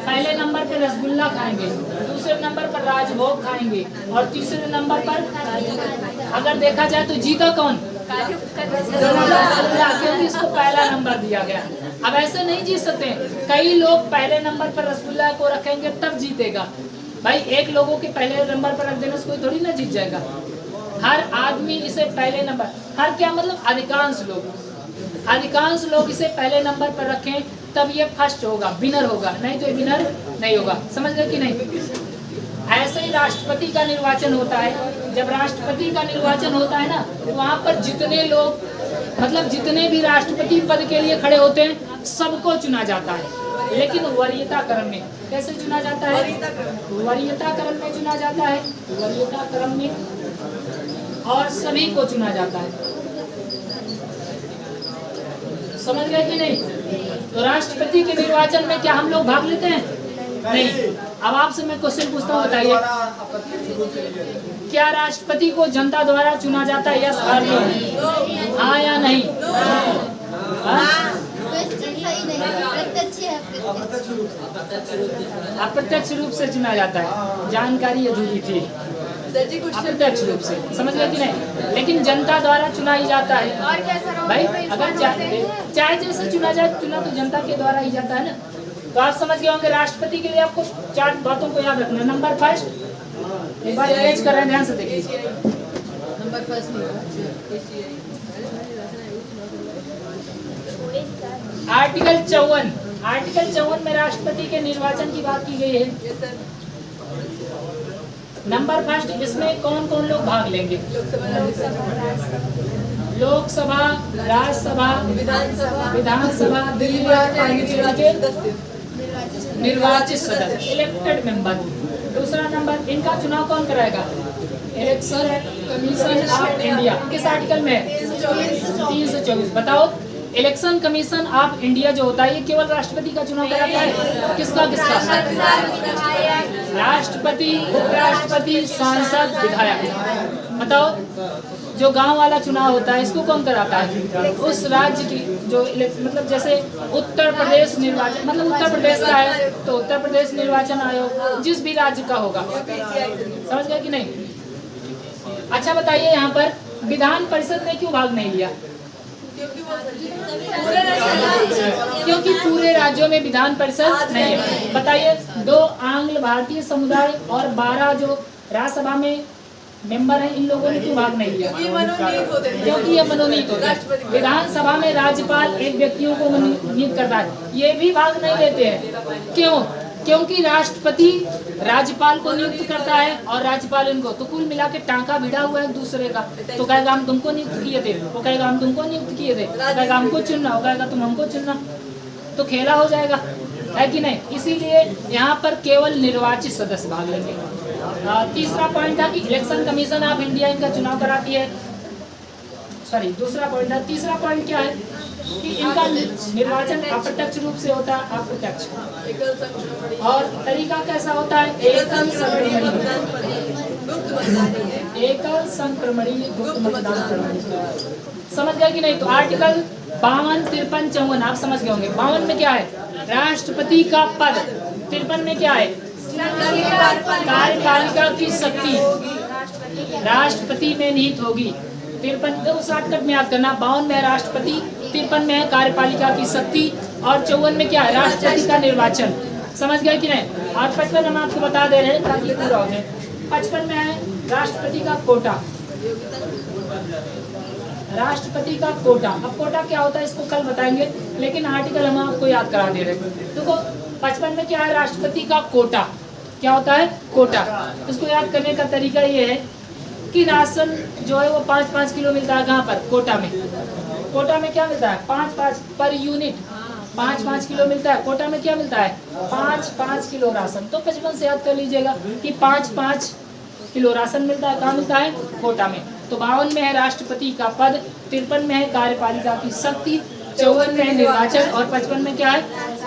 पहले नंबर पर रसगुल्ला खाएंगे, दूसरे नंबर पर राजभोग खाएंगे, और तीसरे नंबर पर अगर देखा जाए तो जीता कौन? क्योंकि इसको पहला नंबर दिया गया। अब ऐसे नहीं जीत सकते, कई लोग पहले नंबर पर रसगुल्ला को रखेंगे तब जीतेगा। भाई एक लोगों के पहले नंबर पर रख देने से कोई थोड़ी ना जीत जाएगा। हर आदमी इसे पहले नंबर, हर क्या मतलब अधिकांश लोग इसे पहले नंबर पर रखें तब ये फर्स्ट होगा, विनर होगा, नहीं तो ये विनर नहीं होगा। समझ गए कि नहीं? ऐसे ही राष्ट्रपति का निर्वाचन होता है। जब राष्ट्रपति का निर्वाचन होता है ना तो वहाँ पर जितने लोग मतलब जितने भी राष्ट्रपति पद के लिए खड़े होते हैं सबको चुना जाता है, लेकिन वरीयता क्रम में। कैसे चुना जाता है? वरीयता क्रम में चुना जाता है, वरीयता क्रम में, और सभी को चुना जाता है। समझ गए कि नहीं? तो राष्ट्रपति के निर्वाचन में क्या हम लोग भाग लेते हैं? नहीं। अब आपसे मैं क्वेश्चन पूछता हूँ, बताइए क्या राष्ट्रपति को जनता द्वारा चुना जाता है? यस और नो? हाँ या नहीं? अप्रत्यक्ष रूप से चुना जाता है, जानकारी अधूरी थी। अप्रत्यक्ष रूप से, समझ गए कि नहीं? लेकिन जनता द्वारा चुना ही जाता है। और क्या सर भाई, अगर चाहे जैसे चुना जाए, चुना तो जनता के द्वारा ही जाता है ना। तो आप समझ गए होंगे राष्ट्रपति के लिए आपको 4 बातों को याद रखना। नंबर फर्स्ट, एक बार अरेंज कर रहे हैं, ध्यान से देखिए। नंबर फर्स्ट आर्टिकल 54 में राष्ट्रपति के निर्वाचन की बात की गई है। नंबर फर्स्ट, इसमें कौन कौन लोग भाग लेंगे? लोकसभा, राज्यसभा, विधानसभा, दिल्ली के निर्वाचित सदस्य, इलेक्टेड मेंबर। दूसरा नंबर, इनका चुनाव कौन कराएगा? Election commission of India. किस आर्टिकल में? 324। बताओ, इलेक्शन कमीशन ऑफ इंडिया जो होता है ये केवल राष्ट्रपति का चुनाव कराता है। किसका? राष्ट्रपति, उपराष्ट्रपति, सांसद, विधायक। बताओ, जो गांव वाला चुनाव होता है इसको कौन कराता है? उस राज्य की जो मतलब जैसे उत्तर प्रदेश निर्वाचन, मतलब उत्तर प्रदेश का है तो उत्तर प्रदेश निर्वाचन आयोग जिस भी राज्य का होगा। समझ गए कि नहीं? अच्छा बताइए, यहाँ पर विधान परिषद ने क्यों भाग नहीं लिया? क्योंकि पूरे राज्यों में विधान परिषद नहीं है। बताइए, 2 आंग्ल भारतीय समुदाय और 12 जो राज्यसभा में मेंबर हैं, इन लोगों ने क्यों भाग नहीं लिया? क्योंकि ये मनोनीत होता है। विधानसभा में राज्यपाल एक व्यक्तियों को मनोनीत करता है, ये भी भाग नहीं लेते हैं। क्यों? क्योंकि राष्ट्रपति राज्यपाल को नियुक्त करता है और राज्यपाल इनको, तो कुल मिला के टांका भिड़ा हुआ है दूसरे का। तो कहेगा हम तुमको नियुक्त किए थे, वो कहेगा हम तुमको नियुक्त किए थे, कहेगा हमको चुनना, वो कहेगा तुम हमको चुनना, तो खेला हो जाएगा। है कि नहीं? इसीलिए यहाँ पर केवल निर्वाचित सदस्य भाग लेंगे। तीसरा पॉइंट था कि इलेक्शन कमीशन ऑफ इंडिया इनका चुनाव कराती है। सॉरी, दूसरा पॉइंट था। तीसरा पॉइंट क्या है कि इनका निर्वाचन अप्रत्यक्ष रूप से होता है, अप्रत्यक्ष। और तरीका कैसा होता है? एकल संक्रमणीय गुप्त मतदान प्रणाली। समझ गए कि नहीं? तो आर्टिकल 52, 53, 54 आप समझ गए होंगे। 52 में क्या है? राष्ट्रपति का पद। 53 में क्या है? कार्यपालिका की शक्ति राष्ट्रपति में निहित होगी। 53 शॉर्टकट में याद करना। 52 में है राष्ट्रपति, 53 में है कार्यपालिका की शक्ति, और 54 में क्या है? राष्ट्रपति का निर्वाचन। समझ गए कि नहीं? और 55 हम आपको बता दे रहे हैं ताकि पूरा हो जाए। 55 में है राष्ट्रपति का कोटा। राष्ट्रपति का कोटा। अब कोटा क्या होता है इसको कल बताएंगे, लेकिन आर्टिकल हम आपको याद करा दे रहे हैं। देखो 55 में क्या है? राष्ट्रपति का कोटा। क्या होता है? कोटा। इसको याद करने का तरीका ये है कि राशन जो है वो 5-5 किलो मिलता है। कहाँ पर? कोटा में। कोटा में क्या मिलता है? 5-5 पर यूनिट 5-5 किलो मिलता है। कोटा में क्या मिलता है? 5-5 किलो राशन। तो 55 से याद कर लीजिएगा कि 5-5 किलो राशन मिलता है। कहाँ मिलता है? कोटा में। तो 52 में है राष्ट्रपति का पद, 53 में है कार्यपालिका की शक्ति, 54 में है निर्वाचन, और 55 में क्या है?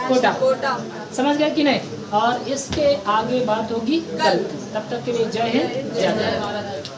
कोटा। समझ गए कि नहीं? और इसके आगे बात होगी कल। तब तक के लिए जय हिंद, जय भारत।